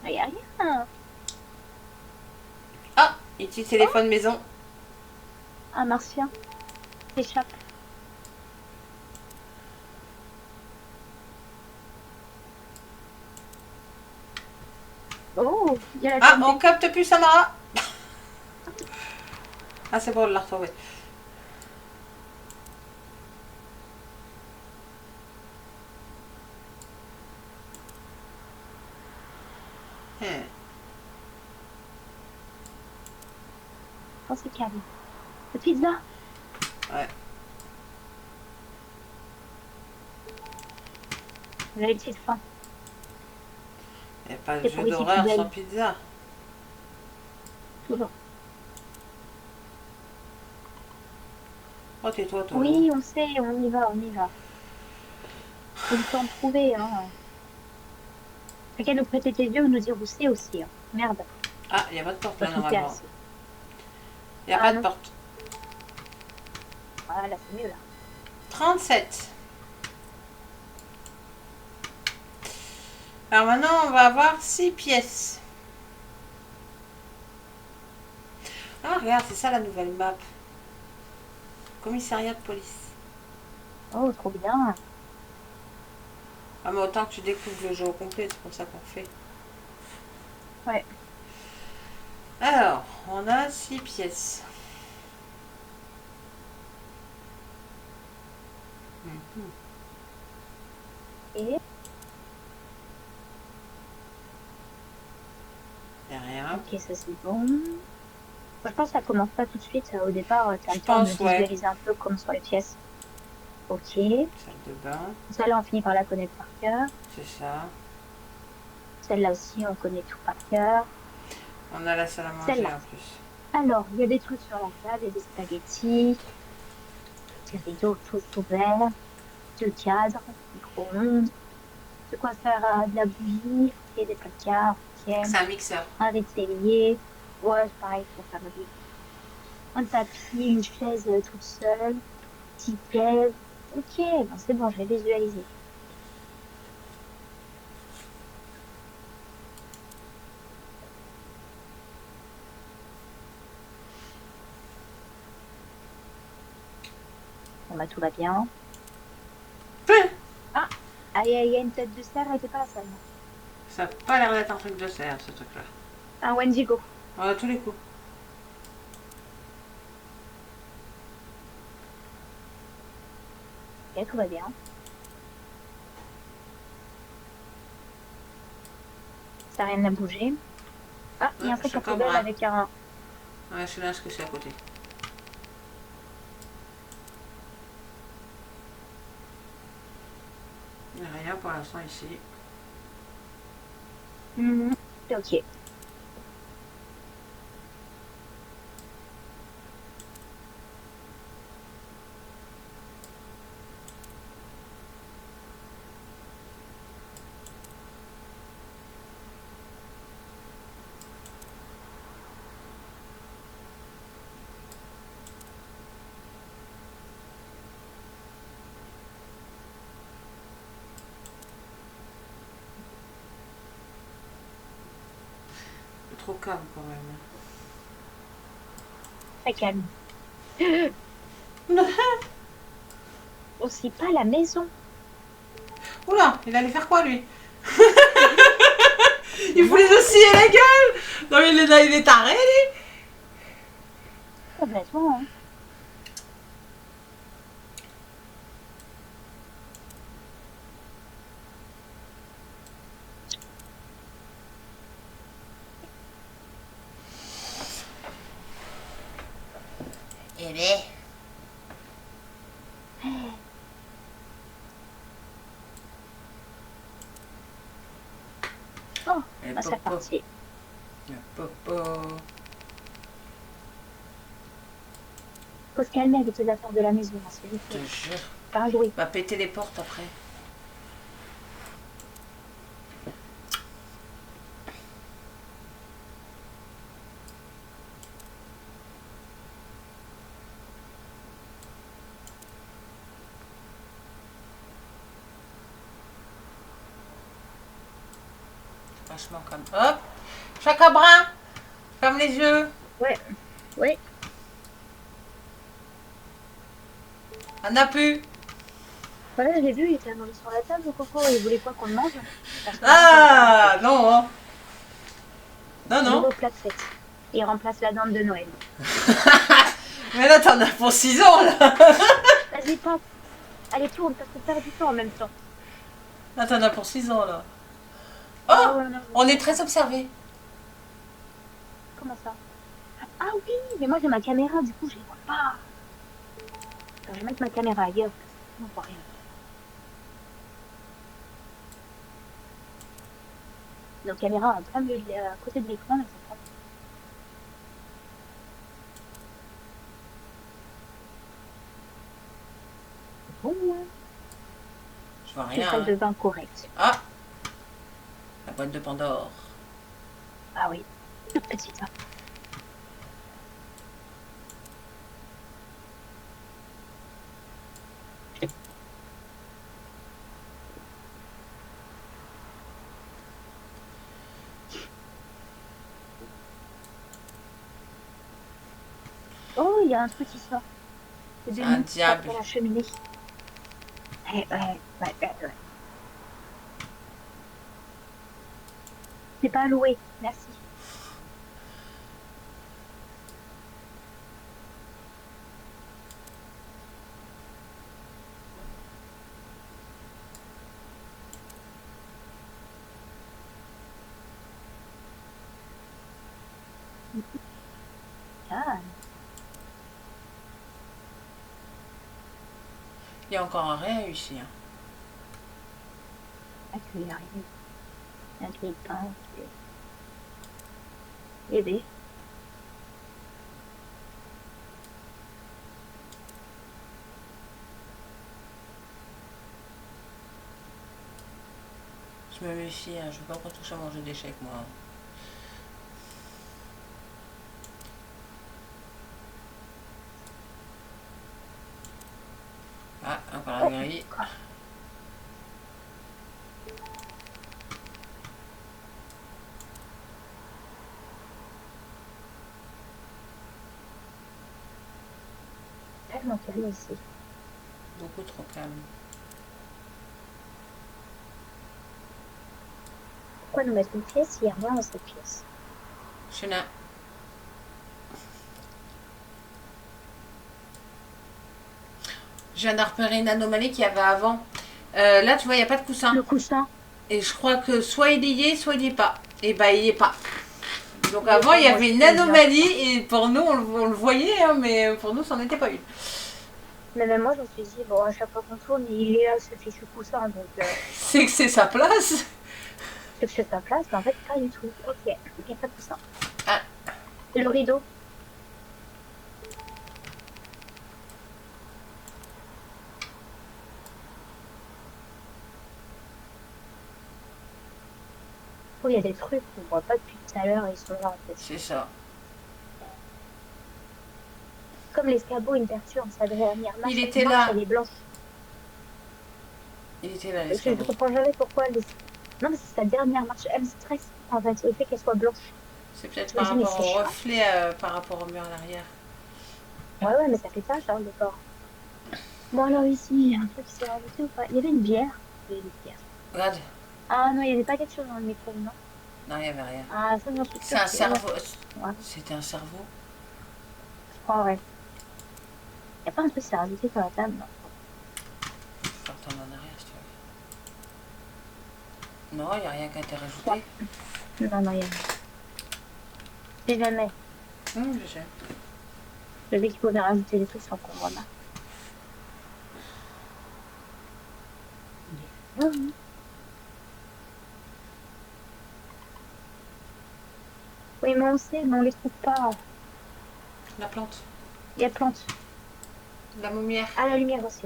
Il n'y a rien.
ah, petit téléphone maison.
Un martien s'échappe. Oh, il y a la
Ah,
chambre.
on capte plus Samara. Ah, c'est bon, on l'a retrouvé. Hmm.
Oh, c'est calme. La pizza.
Ouais.
Vous avez une petite faim.
Il n'y a pas de
C'est
jeu
pour ici
d'horreur
poubelle.
sans pizza.
toujours.
Oh, tais-toi, toi, là.
Oui, on sait, on y va, on y va. Faut le temps de trouver, hein. T'as qu'à nous prêter tes yeux ou nous dire où c'est aussi, hein. Merde,
Ah, il n'y a pas de porte
pas
là,
tout faire
normalement.
ici.
Il n'y a pas
Ah
de
non,
porte.
ah là c'est mieux là.
37. Alors maintenant, on va avoir 6 pièces. Ah, regarde, c'est ça la nouvelle map. Commissariat de police.
Oh, trop bien.
Ah, mais autant que tu découvres le jeu au complet, c'est pour ça qu'on fait.
Ouais.
Alors, on a 6 pièces. Mhm.
Et,
Derrière.
ok, ça c'est bon. Moi, je pense que ça commence pas tout de suite. Au départ, tu as
Je
le temps de
pense, ouais.
visualiser un peu comment sont les pièces. Ok.
Salle de bain,
Celle-là, on finit par la connaître par cœur.
c'est ça.
Celle-là aussi, on connaît tout par cœur.
On a la salle à manger
Celle-là.
en plus.
Alors, il y a des trucs sur la table, il y a des spaghettis, des rideaux tous ouverts, deux cadres, micro-ondes, de quoi faire de la bougie, ok, des placards, ok,
C'est un mixeur.
un vaisselier, ouais, c'est pareil pour faire la bougie. Un tapis, une chaise toute seule, petite chaise, ok, ben c'est bon, je vais visualiser. Bon, bah tout va bien. Ah, ah, il y a une tête de cerf, elle était pas la seule.
Ça n'a pas l'air d'être un truc de serre, ce truc-là.
Un Wendigo.
On a tous les coups.
Ok, tout va bien. Ça n'a rien à bouger. Ah, il y a
Ouais,
un sac à
chacun
poubelle
bras.
avec un.
Ouais, je sais là ce que c'est à côté. Il n'y a rien pour l'instant ici.
Mhm. Ok.
C'est trop calme quand même.
Très calme. Oh, c'est pas la maison.
Oula, il allait faire quoi lui? Il
Non,
voulait nous scier la gueule. Non mais il est taré lui.
complètement, hein.
Eh ben.
Oh,
Et
bah c'est
popo.
reparti.
Popo.
Faut se calmer avec les affaires de la maison, hein, s'il vous
Je
plaît.
te jure.
Pas jouer.
Va péter les portes après. Vachement comme. Hop. Chacun bras. Ferme les yeux.
Ouais, ouais.
On n'a plus.
Voilà, je l'ai vu, il était allongé sur la table, Coco. Il voulait quoi qu'on le mange? Personnellement, j'aurais pas mangé.
Ah non. Hein. Non, non.
Nouveau plat de fête. Il remplace la dinde de Noël.
Mais là, t'en as pour 6 ans là.
Vas-y, passe. Allez, tourne, parce qu'on perd du temps en même temps.
Là, t'en as pour 6 ans là.
Ah
Oh,
ouais, non,
on est très observés.
comment ça? Ah oui, mais moi j'ai ma caméra, du coup je les vois pas. Attends, je vais mettre ma caméra ailleurs, parce que sinon on voit rien. Nos caméras à côté de l'écran, elles sont pas. bon.
Je vois
Une
rien.
salle
Hein.
de bain correcte.
Ah, la boîte de Pandore.
Ah oui, toute petite. Hein. Oh, il y a un truc qui sort. Le
C'est un
démon qui sort
diable.
de la cheminée. Ouais. C'est pas loué, merci. Ah,
Il y a encore rien ici. Hein.
il y a rien. Un grille-pain. Bébé.
Je me méfie, hein. Je veux pas qu'on touche à mon jeu d'échecs, moi. Ah, encore la
Oh,
grille.
tellement calme ici.
Beaucoup trop calme.
Pourquoi nous mettre une pièce s'il n'y a rien dans cette pièce?
Chenin. Je viens de repérer une anomalie qu'il y avait avant. Là, tu vois, il n'y a pas de coussin.
Le coussin.
Et je crois que soit il y est, soit il n'y est pas. Et bah, il n'y est pas. Donc avant, il y avait une anomalie et pour nous, on le voyait, hein, mais pour nous, ça n'en était pas une.
Mais même moi, je me suis dit, bon, à chaque fois qu'on tourne, il est là, ce fichu coussin, donc
C'est que c'est sa place.
c'est que c'est sa place, mais en fait, pas du tout. Ok, il n'y a pas de coussin.
Ah.
Le rideau. Oh, il y a des trucs qu'on voit pas depuis tout à l'heure, ils sont là en fait.
C'est ça.
Comme l'escabeau, une perture, sa dernière marche,
Il était là.
elle est blanche.
Il était là,
Je
l'escabeau.
ne comprends jamais pourquoi. Non, mais c'est sa dernière marche. Elle me stresse, en fait, le fait qu'elle soit blanche.
C'est peut-être
Je me
par
dis, mais
rapport
c'est
au
chiant.
reflet, par rapport au mur à l'arrière.
Ouais, mais ça fait ça, genre, le corps. Bon, alors ici, il y a un truc qui s'est rajouté ou pas? Il y avait une bière. Il y avait une bière.
Regarde.
Ah non, il y avait pas quelque chose dans le micro, non?
Non, il n'y avait rien.
Ah, ça, j'en suis
C'est
sûre.
un cerveau.
Ouais,
C'était un cerveau.
je crois, ouais. Il n'y a pas un truc qui s'est rajouté sur la table, non?
Je retourne en arrière si tu veux. Non, il n'y a rien qui a été rajouté.
Non, il y a rien. C'est jamais.
Je sais.
Je sais qu'il pouvait rajouter des trucs sans qu'on remarque. Oui, mais on sait, mais on les trouve pas.
La plante.
Il y a plante.
La moumière.
À la lumière aussi.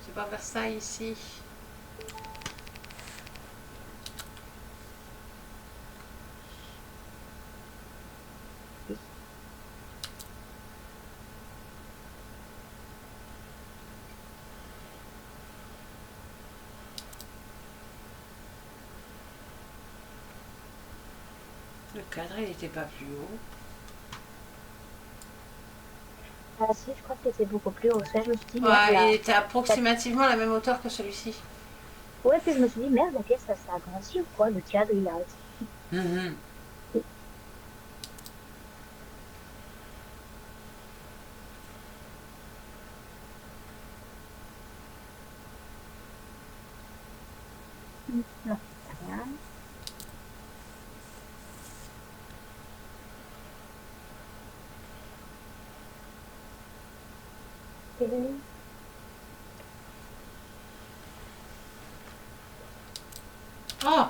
C'est pas Versailles ici. Le cadre, il n'était pas plus haut.
Ah si, je crois que c'était beaucoup plus haut. Ça, je me suis dit,
Ouais,
merde,
il était approximativement à la même hauteur que celui-ci.
Ouais, puis je me suis dit, merde, la pièce, ça s'est agrandi ou quoi? Le cadre, il a... Non, rien.
Oh!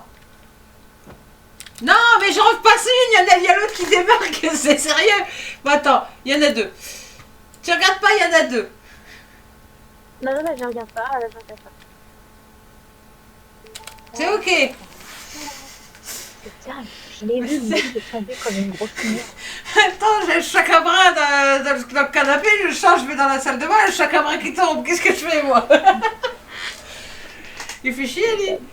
Non, mais j'en repasse une, il y a l'autre qui débarque, c'est sérieux. Bon, attends, il y en a deux. Tu regardes pas, il y en a deux.
Non, non, je regarde pas, je regarde pas.
C'est ok.
Putain, je l'ai vu, le mec est tombé comme une grosse merde.
Attends, j'ai le sac à bras dans le canapé, je change, je vais dans la salle de bain, le sac à bras qui tombe. Qu'est-ce que je fais, moi? Il fait chier, lui.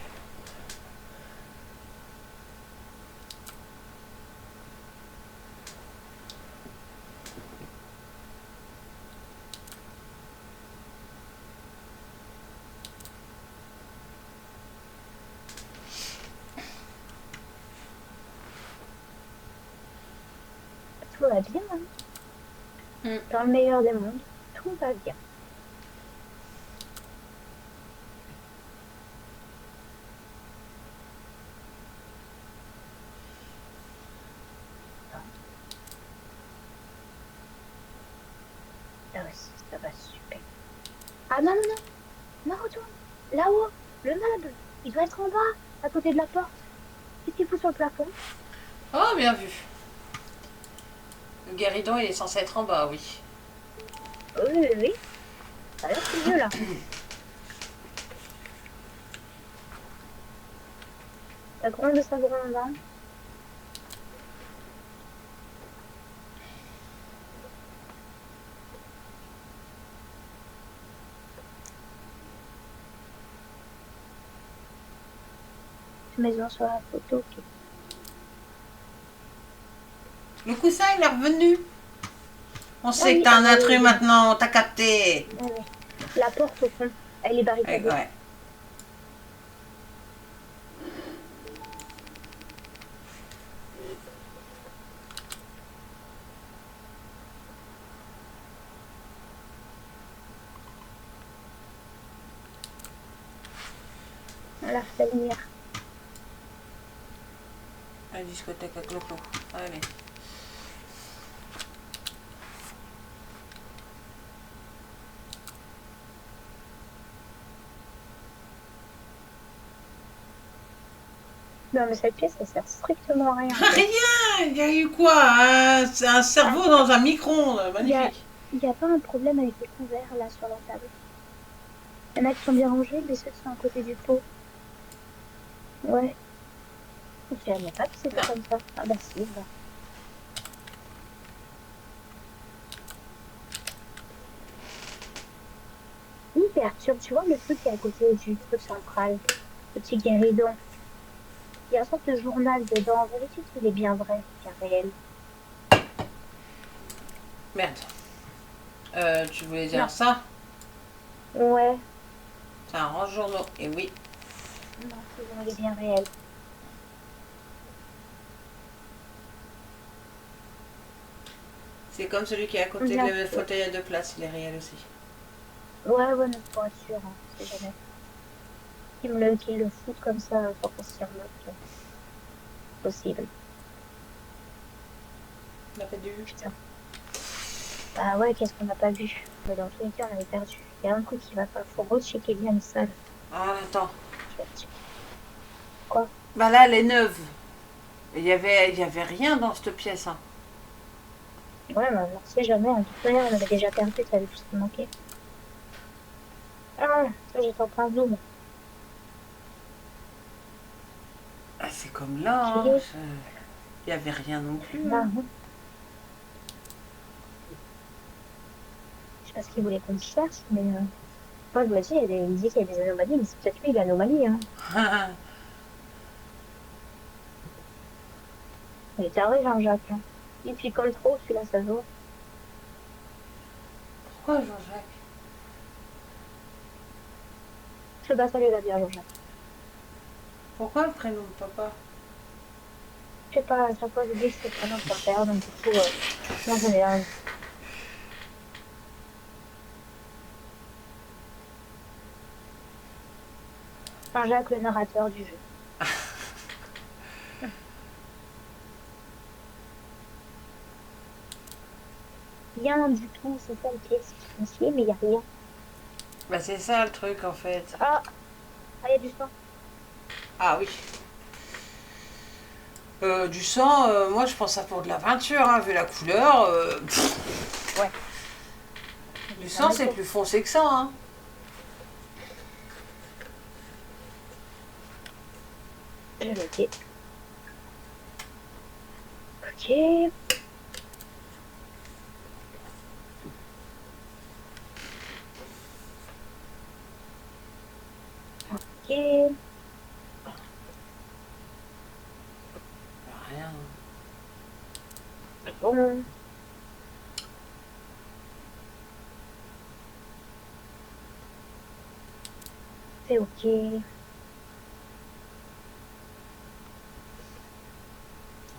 Tout va bien, hein.
Mm.
Dans le meilleur des mondes, tout va bien. Là aussi, ça va super. Ah non, non, non, non, retourne. Là-haut, le meuble, il doit être en bas, à côté de la porte. Qu'est-ce qu'il fout sur le plafond?
Oh, bien vu. Le guéridon, il est censé être en bas, oui.
Oui, oui, oui. Ça a l'air plus mieux là. Ça gronde, hein. Maison sur la photo. Ok.
Le coussin, il est revenu. On sait
oui,
que t'as un
ah,
intrus
oui.
maintenant, t'as capté.
Ouais, ouais. La porte au fond, elle est barricadée.
Ouais.
La lumière.
La discothèque à clopo. Allez.
Non, mais cette pièce, ça sert strictement à rien.
Rien. Il y a eu quoi? Un cerveau dans un micro-ondes. Magnifique.
Il n'y a pas un problème avec les couverts là sur la table. Il y en a qui sont bien rangés, mais ceux qui sont à côté du pot. Ouais. Je savais pas que c'était comme ça. Ah bah si, bah. Il perturbe, tu vois le truc qui est à côté du truc central, le petit guéridon. Il y a une sorte de journal dedans. Vérifie qu'il est bien vrai, bien réel.
Merde. Tu voulais dire
Non.
ça?
Ouais.
C'est un range-journaux. Et oui.
Non, c'est bon, il est bien réel.
C'est comme celui qui est à côté
Bien
de le
sûr.
fauteuil à deux places. Il est réel aussi.
Ouais, ouais, mais pour être sûr, hein, c'est jamais. Qu'il le fout comme ça, sans qu'on s'y remoque. Possible.
On a fait du...
Putain. Bah ouais, qu'est-ce qu'on n'a pas vu? Mais dans tous les cas, on avait perdu. Il y a un coup qui va pas. Faut rechecker bien les salles.
Ah, attends.
Je vais rechecker. Quoi?
Bah là, elle est neuve. Il y avait rien dans cette pièce. Hein.
Ouais, mais on sait jamais. En toute manière, on avait déjà perdu, ça avait tout ce qui manquait. Ah, ça, j'étais en plein zoom.
Ah, c'est comme là. Hein. Il n'y avait rien non plus.
Bah, oui. Je sais pas ce qu'il voulait qu'on cherche, mais. Moi, je me dis, il dit qu'il y a des anomalies, mais c'est peut-être lui l'anomalie, hein. Il est taré, Jean-Jacques. Hein. Il picole trop, celui-là, ça se voit.
Pourquoi Jean-Jacques?
Je sais pas, ça lui va bien, Jean-Jacques.
Pourquoi le prénom de papa?
Je sais pas, à chaque fois, je dis que c'est le prénom de son père, donc du coup, moi, j'en ai un. Jean-Jacques, le narrateur du jeu. Rien du tout, c'est ça le pièce financier, mais il n'y a rien.
Bah c'est ça le truc en fait.
Ah, il y a du sang.
Ah oui. Du sang, moi je pense à pour de la peinture, hein, vu la couleur.
Ouais.
Du
Un
sang, c'est
métaux.
plus foncé que ça, hein.
Je vais noter. Ok. Ok.
Rien.
Bon. C'est ok.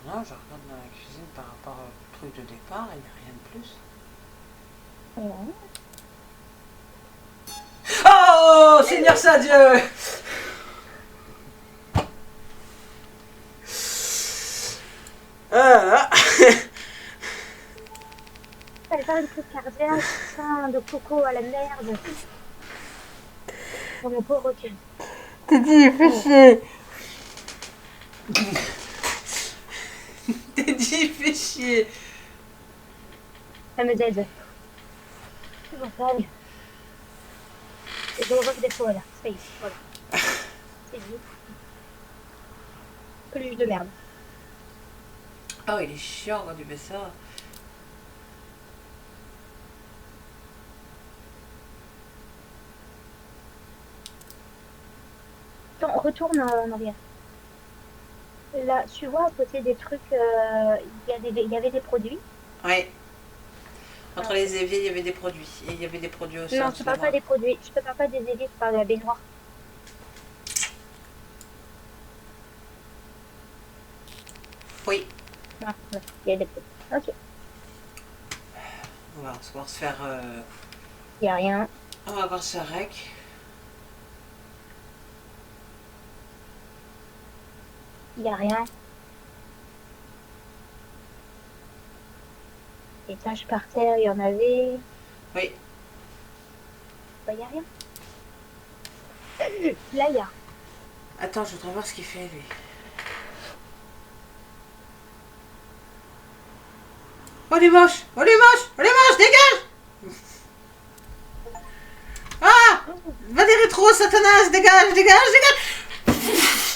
Non, je regarde dans la cuisine par rapport au truc de départ, il n'y a rien de plus.
Non.
Oh, Seigneur Saint-Dieu! Ah,
Fallait faire une crise cardiaque, putain, de coco à la merde. Pour mon pauvre cœur.
t'es dit, fais
Oh,
chier. T'es dit, fais chier.
ça me dead. C'est bon, ça va mieux. Et je revois des fois là. Ça y est, voilà. C'est dit. Peluche de merde.
Oh, il est chiant quand tu fais ça.
Attends, on retourne en arrière. Là, tu vois, à côté des trucs, il y avait des produits.
Ouais.
Ah,
Entre
ok.
les éviers, il y avait des produits. Et il y avait des produits aussi en
Non, je te
dessous de la
parle pas
moi.
des produits. Je te parle pas des éviers, je parle de la baignoire.
Oui.
Ah, ouais, il y a des produits. Ok.
On va se faire.
Il y a rien.
On va voir ce rec.
Il y a rien. Les taches par terre, il y en avait.
Oui.
Bah, il y a rien. Là, il y a.
Attends, je voudrais voir ce qu'il fait lui. Oh, il est moche! Oh, il est moche! Oh, il est moche! Dégage! Ah!
Oh,
Va des rétros, Satanas! Dégage, dégage, dégage!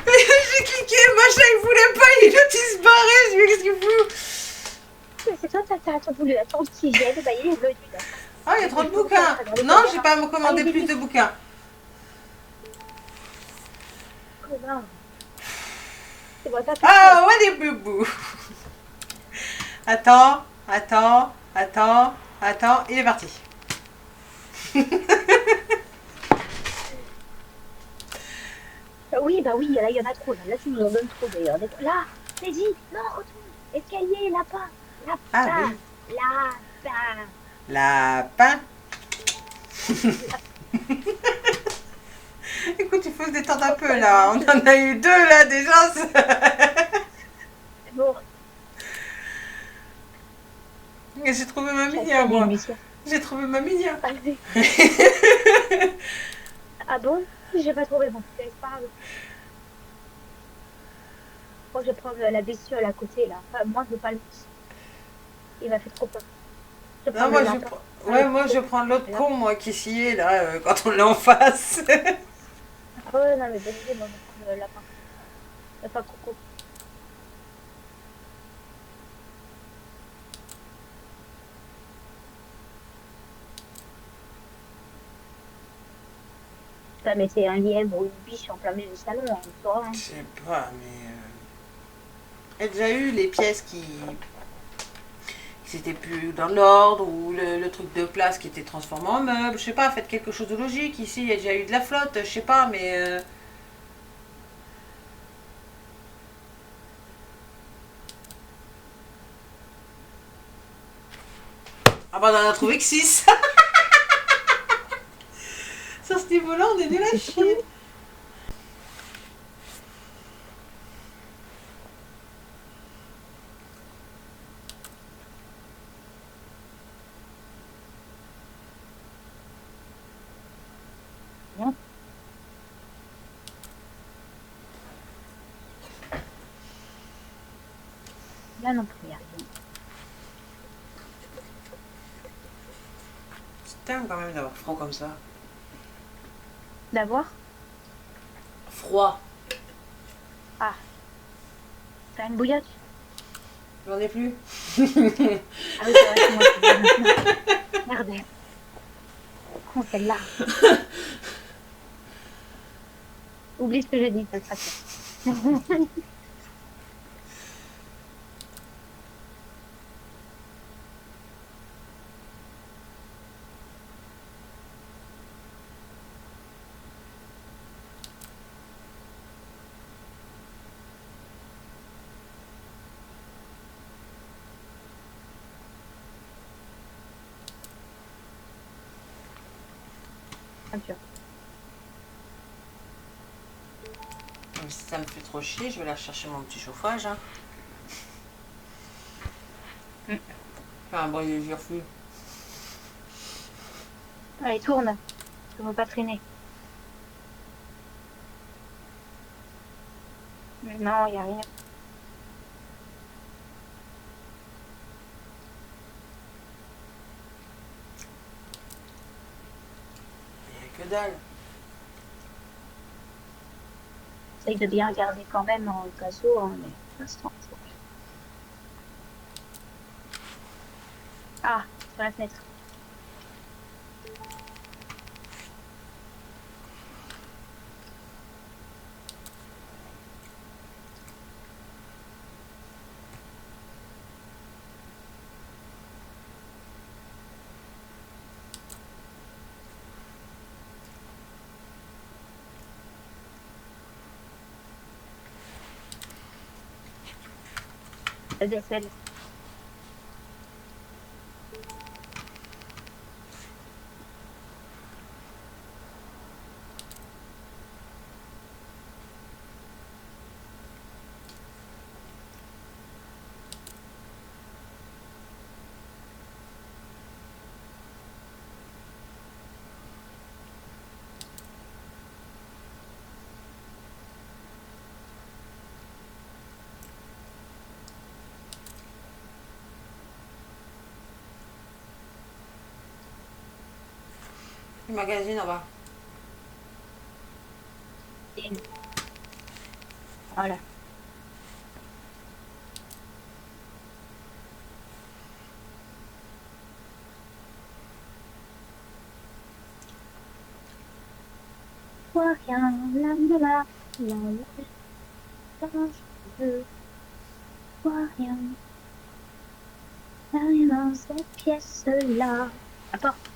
J'ai cliqué, le machin, il voulait pas, il est se barrer. Je lui dis, qu'est-ce qu'il fout?
mais c'est toi, t'as voulu attendre qu'il gèle, bah il est venu, d'accord.
Ah, il y a
Il
trop
est
de
toujours en
bouquins.
train de regarder
Non,
ta
j'ai
caméra.
pas à me
Allez,
commander plus
vite,
de
vite,
bouquins.
connard. C'est bon, t'as plus chaud.
Ah, ouais, des boubous. Attends, attends, attends, attends, il est parti.
Oui, bah oui, là, il y en a trop. Là, tu nous en donnes trop, d'ailleurs. Là, Teddy, non, retourne. Escalier, lapin.
Ah
Lapin.
oui,
Lapin.
lapin.
Lapin.
Écoute, il faut se détendre un
Oh,
peu
pas
là. On
lui.
en a eu deux là déjà.
Bon,
J'ai trouvé ma
j'ai
minia,
accéléré une
moi.
lucière.
J'ai trouvé ma minia.
Ah bon? J'ai pas trouvé bon. C'est pas grave. Moi, je vais prendre la bestiole à côté, là. Enfin, moi, je veux pas le monstre. Il m'a fait trop peur. Je vais
Non,
prendre le
moi je
lapin.
prends.
Enfin, le
Ouais, moi je
couteau.
prends l'autre
Le
con,
lapin.
moi, qui s'y est là, quand on l'a en face.
Ah ouais, non, mais bonne idée, moi, je vais prendre le lapin. Lapin coco. Ça mettait un lièvre ou une biche en plein milieu du salon, hein, on saura,
Je
hein.
sais pas, mais. J'ai déjà eu les pièces qui étaient plus dans l'ordre ou le truc de place qui était transformé en meuble. Je sais pas, faites quelque chose de logique. Ici, il y a déjà eu de la flotte, je sais pas, mais. Ah bah, on en a trouvé que 6. Sur ce niveau-là, on est nul à
C'est fou.
chier.
Là non plus, il n'y a rien.
C'est dingue quand même d'avoir froid comme ça.
D'avoir?
Froid.
Ah, t'as une bouillotte?
J'en ai plus.
Ah oui, c'est vrai, c'est moi qui bois maintenant. Merde, con celle-là. Oublie ce que je dis, ça sera pire. Ceinture.
Mais si ça me fait trop chier, je vais aller chercher mon petit chauffage. Hein. Enfin bon, il refuse.
Allez, tourne. Je ne veux pas traîner. Non, il n'y a rien.
Il n'y a que dalle.
Essaye de bien regarder quand même en cas où, hein, mais pour l'instant, c'est rien. Ah, sur la fenêtre. La vaisselle.
Le magazine en bas.
Et voilà. Vois rien, la, quand je veux. Vois rien, rien dans cette pièce-là. La porte.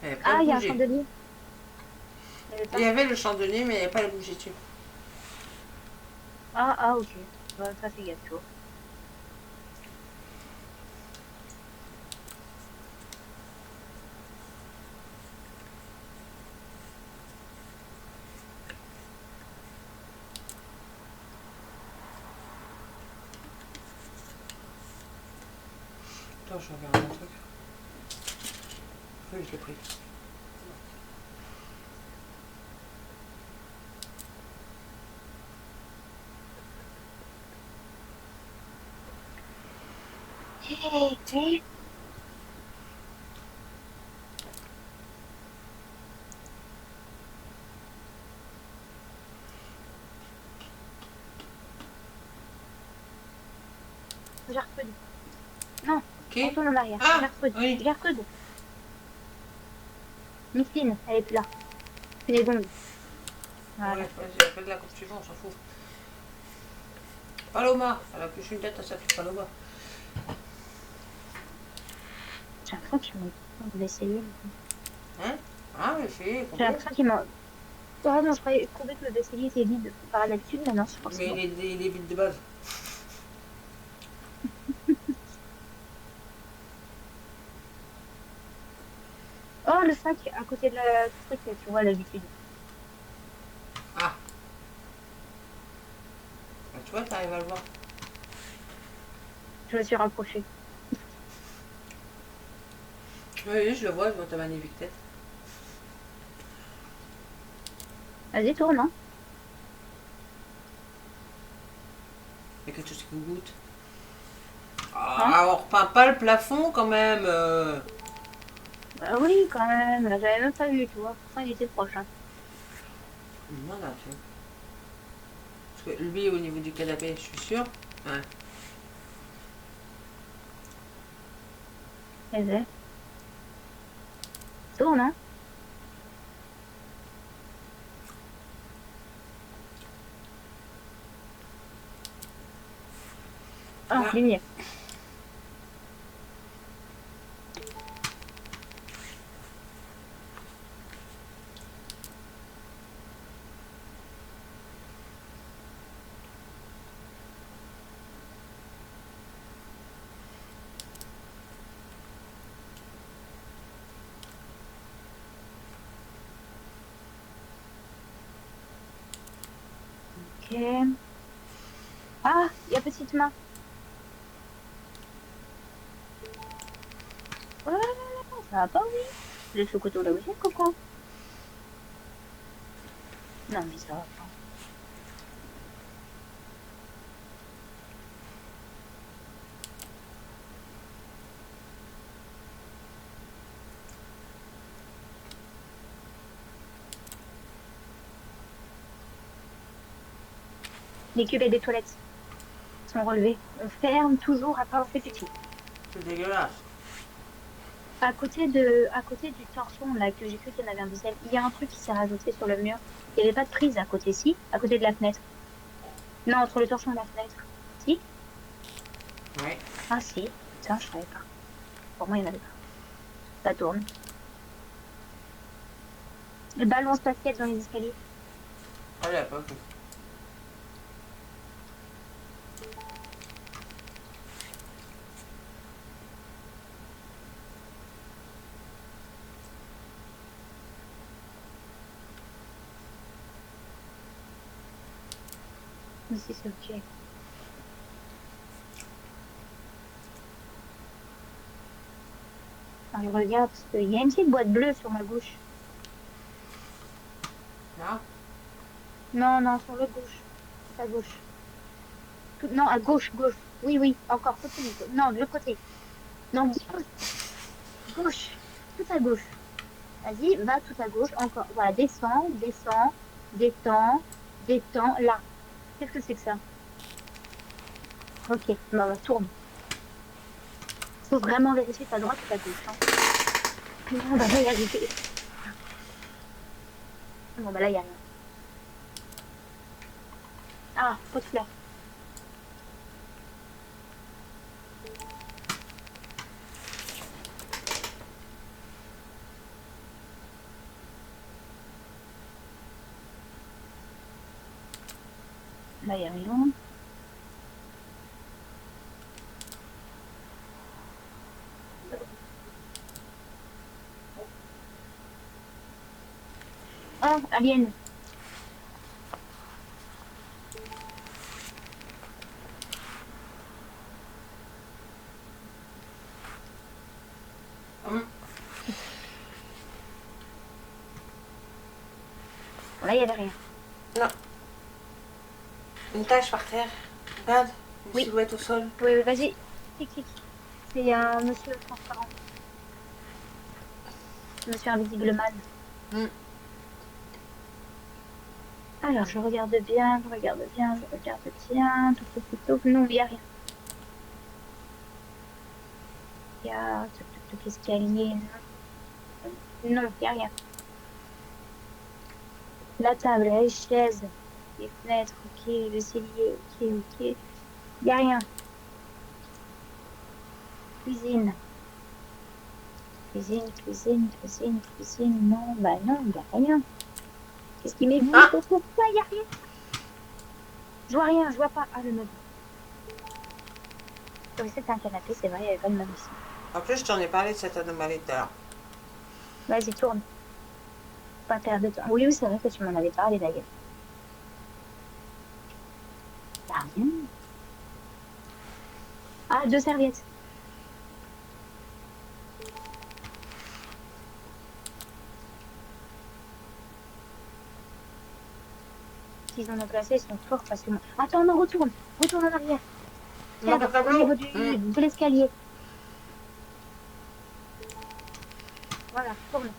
Elle n'avait pas
Ah, il y a un
bougé.
chandelier. Il y avait
Il
pas.
y avait le chandelier, mais il n'y avait pas la bougie dessus.
Ah, ah, ok. Bon, ça, c'est gâteau.
Attends, je regarde un truc. Oui, je l'ai pris.
Hey, hey. Gertrude. Non,
Qui?
retourne en arrière.
Ah,
Gertrude.
oui.
Gertrude. Micheline, elle est plus là. Cunégonde.
Ouais,
Voilà.
vas-y, appelle-la comme tu veux, on s'en fout. Paloma. Elle a plus une tête, elle s'appelle Paloma.
J'ai l'impression qu'ils m'ont essayer.
Hein? Ah, mais c'est
J'ai
complet.
l'impression qu'ils m'ont. Oh non, je trouvais que le vaisselier était vide par d'habitude, mais non, je pense que c'est
Mais
bon.
il est vide de base.
Oh, le sac à côté de la truc, tu vois, d'habitude.
Ah, Tu vois, t'arrives à le voir.
Je me suis rapprochée.
Oui, je le vois, je vois ta magnifique tête.
Vas-y, tourne, hein.
Et que tout ce qui goûte.
Hein?
Ah, on repeint pas le plafond quand même.
Bah oui, quand même. J'avais même pas vu, tu vois. Pourtant, il était proche, hein.
Non, là, tu vois. Parce que lui, au niveau du canapé, je suis sûre. Ouais.
Vas-y. Tourne, hein. Ah,
Ah,
lumière. Ok. Ah, il y a petite main. Oh là là là, ça va pas, oui. Le sous-couteau là aussi, coco. Non, mais ça va pas. Les cubets des toilettes sont relevés. On ferme toujours après avoir fait pipi.
c'est dégueulasse.
À côté du torchon, là, que j'ai cru qu'il y en avait un deuxième, il y a un truc qui s'est rajouté sur le mur. Il n'y avait pas de prise à côté, si? À côté de la fenêtre. Non, entre le torchon et la fenêtre. Si?
Ouais.
Ah, si. Putain, je savais pas. Pour moi, il n'y en avait pas. Ça tourne. Le ballon basket dans les escaliers.
Ah, là, pas vu.
Ici, c'est ok. Alors, je regarde parce qu'il y a une petite boîte bleue sur ma gauche.
Là.
Non, non, sur le gauche. Tout à gauche. Non, à gauche, gauche. Oui, oui, encore. Continue. Non, de l'autre côté. Non, gauche, gauche. Tout à gauche. Vas-y, va tout à gauche. Encore. Voilà, descends, descends, descends, descends. Là. Qu'est-ce que c'est que ça? Ok, bah, tourne. Faut vraiment vérifier ta droite ou ta gauche, hein. Non, on va pas y arriver. Bon, bah là, il n'y a rien. Ah, pot de fleurs. Là, il n'y a rien. Ah, alien.
Hum.
Bon, là, il n'y avait rien.
Non. Une tache par terre. Regarde. Une
Oui,
silhouette au sol.
oui, oui, vas-y. Clic, clic. C'est un monsieur transparent. Monsieur Invisible Man.
Hum.
Alors, je regarde bien, je regarde bien, je regarde bien. Tout, tout, tout, tout. Non, il n'y a rien. Il y a... Tout, tout, tout, escalier. Non, non, il n'y a rien. La table, les chaises, les fenêtres, ok. Le cellier, ok, ok. Il n'y a rien. Cuisine. Cuisine, cuisine, cuisine, cuisine. Non, bah non, il n'y a rien. Qu'est-ce qui m'éblouit?
Ah.
Pourquoi il n'y a rien? Je vois rien, je vois pas. Ah, le meuble. Oui, c'était un canapé, c'est vrai, il n'y avait pas de meuble ici.
En plus, je t'en ai parlé de cette anomalie tout à l'heure.
Vas-y, tourne. Pas perdre de temps. Oui, oui, c'est vrai que tu m'en avais parlé d'ailleurs. a rien. Ah, 2 serviettes. S'ils en ont placé, ils sont forts parce que moi. Attends, non, retourne. Retourne en arrière.
Non, pas
Cadre,
de
au
tableau.
niveau de l'escalier. Voilà, tourne.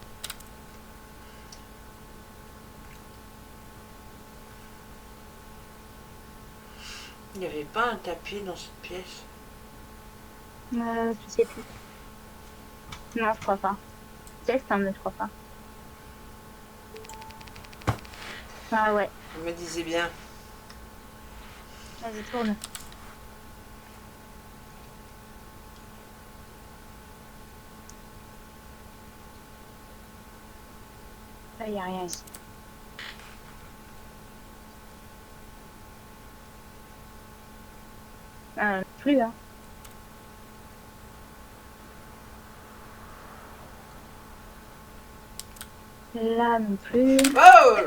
Il n'y avait pas un tapis dans cette pièce.
Je sais plus. Non, je crois pas. Test, hein, mais je crois pas. Ah ouais,
Je me disais bien.
vas-y, tourne. Là, il n'y a rien ici. Plus, hein. Là non plus.
Oh!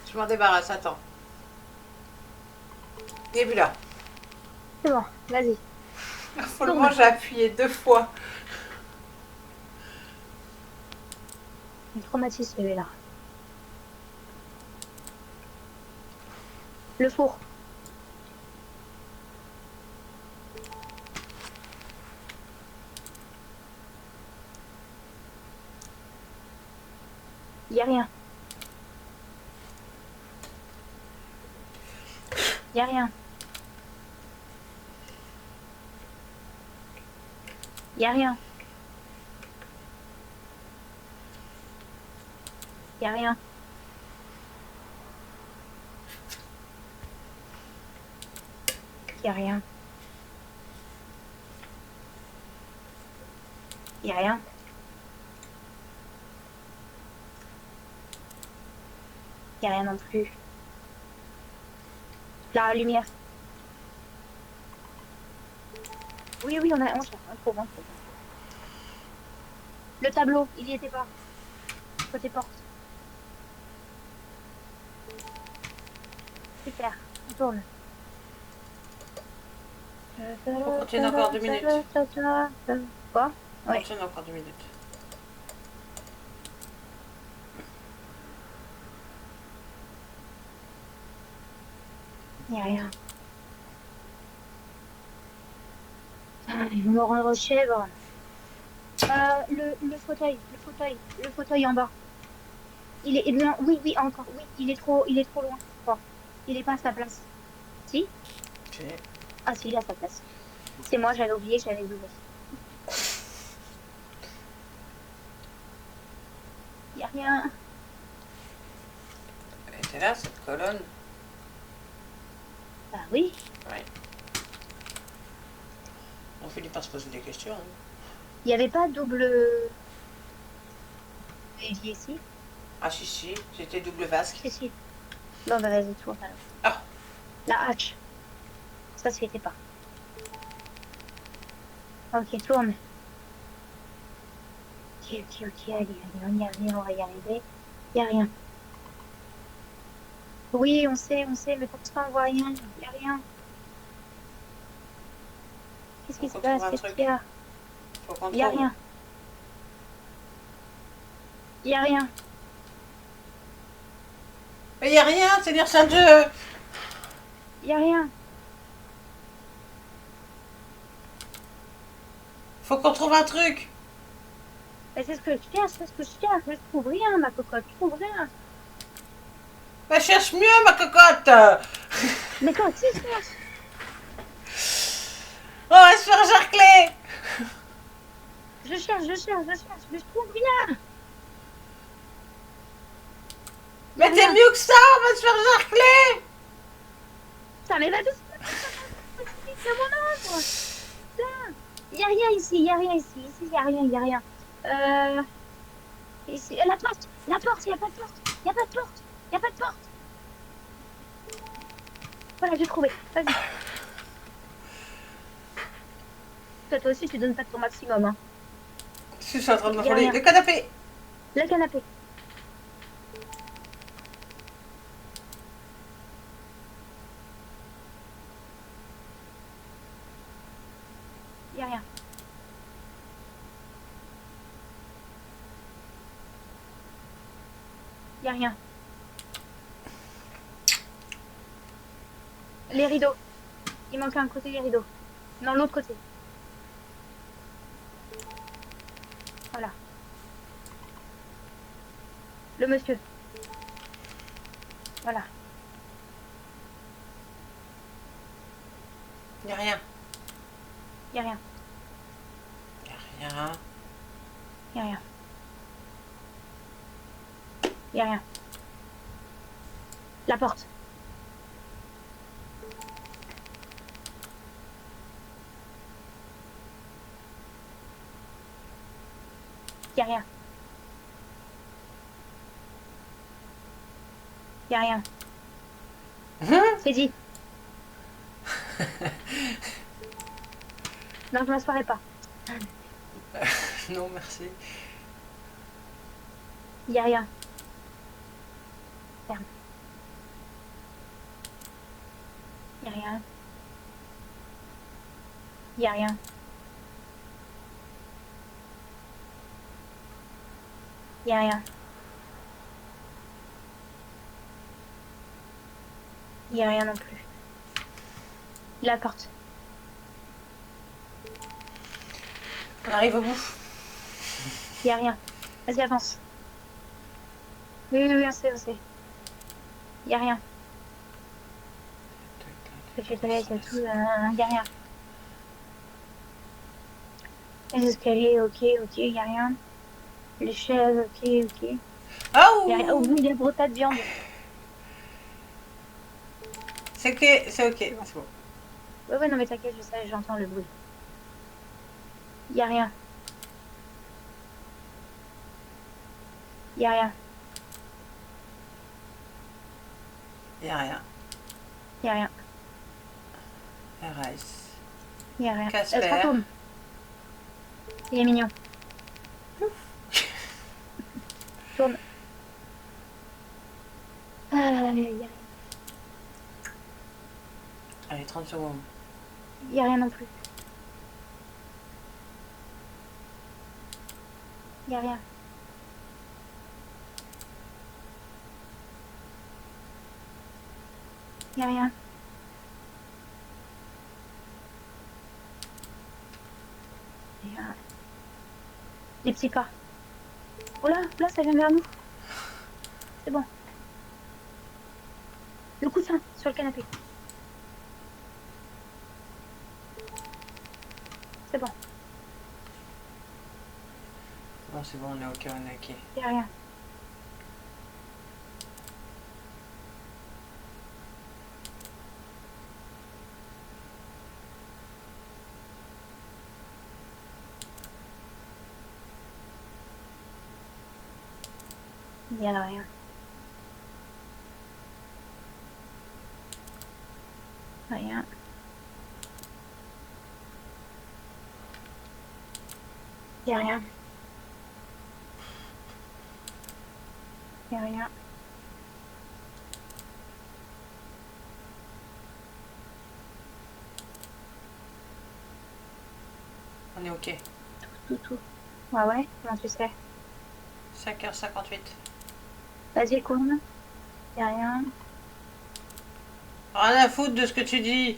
Je m'en débarrasse, attends. Il est plus là.
C'est bon, vas-y.
Follement, j'ai appuyé 2 fois.
Il traumatise celui-là. Le four. Il n'y a rien. Il n'y a rien. Il n'y a rien. Il n'y a rien. Il n'y a rien. Il n'y a rien. Il n'y a rien non plus. La lumière. Oui, oui, on cherche. On trouve. Le tableau, il y était pas. Côté porte. Super. On tourne.
On continue encore 2 minutes.
Quoi?
On
Ouais.
continue encore 2 minutes.
Il n'y a rien. Ils vont me rendre chèvre. Le fauteuil en bas. Il est non, oui, oui, encore, oui, il est trop loin. Bon, il est pas à sa place. Si?
Ok.
Ah, si, il est à sa place. C'est moi, j'avais oublié, j'avais oublié. Il y a rien.
Elle était là, cette colonne.
Bah oui.
Ouais. On finit par se poser des questions. Hein.
Il n'y avait pas double évier ici?
Ah si, c'était double vasque.
Si, si. Bon, bah vas-y, tourne alors.
Ah.
La hache. Ça se fait pas. Ok, tourne. Ok, allez, on y arrive, on va y arriver. Il n'y a rien. Oui, on sait, mais pour l'instant, on voit rien. Il n'y a rien. Qu'est-ce qui se passe? Qu'est-ce qu'il y a? Il n'y a rien. Il n'y a rien.
Mais il n'y a rien, Seigneur Saint-Dieu.
Il n'y a rien.
Faut qu'on trouve un truc.
Mais c'est ce que je cherche, Je trouve rien, ma cocotte, je trouve rien.
Bah cherche mieux, ma cocotte.
Mais quand tu cherches?
On va se faire jarcler.
Je cherche, mais je trouve rien.
Mais t'es mieux que ça, on va se faire jarcler.
Ça mais va doucement. C'est mon ombre. Putain. Il n'y a rien ici, il n'y a rien ici. Ici, il n'y a rien, il n'y a rien. Ici, la porte, il n'y a pas de porte. Il n'y a pas de porte. Il n'y a pas de porte. Voilà, j'ai trouvé. Vas-y. Toi aussi, tu donnes pas de ton maximum. Hein.
Je suis en train de m'envoler le canapé.
Le canapé. Y a rien. Les rideaux. Il manque un côté des rideaux. Non, l'autre côté. Voilà. Le monsieur. Voilà.
Y a rien.
Y a rien.
Y a rien.
Y a rien. Y a rien. La porte. Y a rien. Y a rien. C'est dit. Non, je m'assoirai pas.
Non, merci.
Y a rien. Ferme. Y a rien. Y a rien. Y a rien. Y a rien non plus. La porte.
On arrive au bout.
Y a rien. Vas-y, avance. Oui, oui, oui, on sait. Y a rien. Je te laisse et tout. Y a rien. Les escaliers, ok, y a rien. Les chaises, ok. Y
Oh!
a rien. Au bout, il y a le gros tas de viande.
C'est ok, c'est ok.
C'est bon.
C'est bon.
Ouais, non, mais t'inquiète, je sais, j'entends le bruit. Y a rien. Y a rien.
Y a rien.
Y a rien.
RS.
Y a rien.
Casper.
Fantôme. Il est mignon. Tourne. Y a rien.
Allez, 30 secondes.
Y a rien non plus. Y a rien. Y a rien. Y a rien. Les petits pas. Oh là, ça vient vers nous. C'est bon. Le coussin sur le canapé. C'est bon.
Bon, c'est bon, on est ok, on est ok.
Y a rien. Y a rien. Rien. Y a rien. Y a rien.
On est ok.
Tout. Ouais, comment tu sais?
5h58.
Vas-y, courne. Y a rien.
Rien à foutre de ce que tu dis.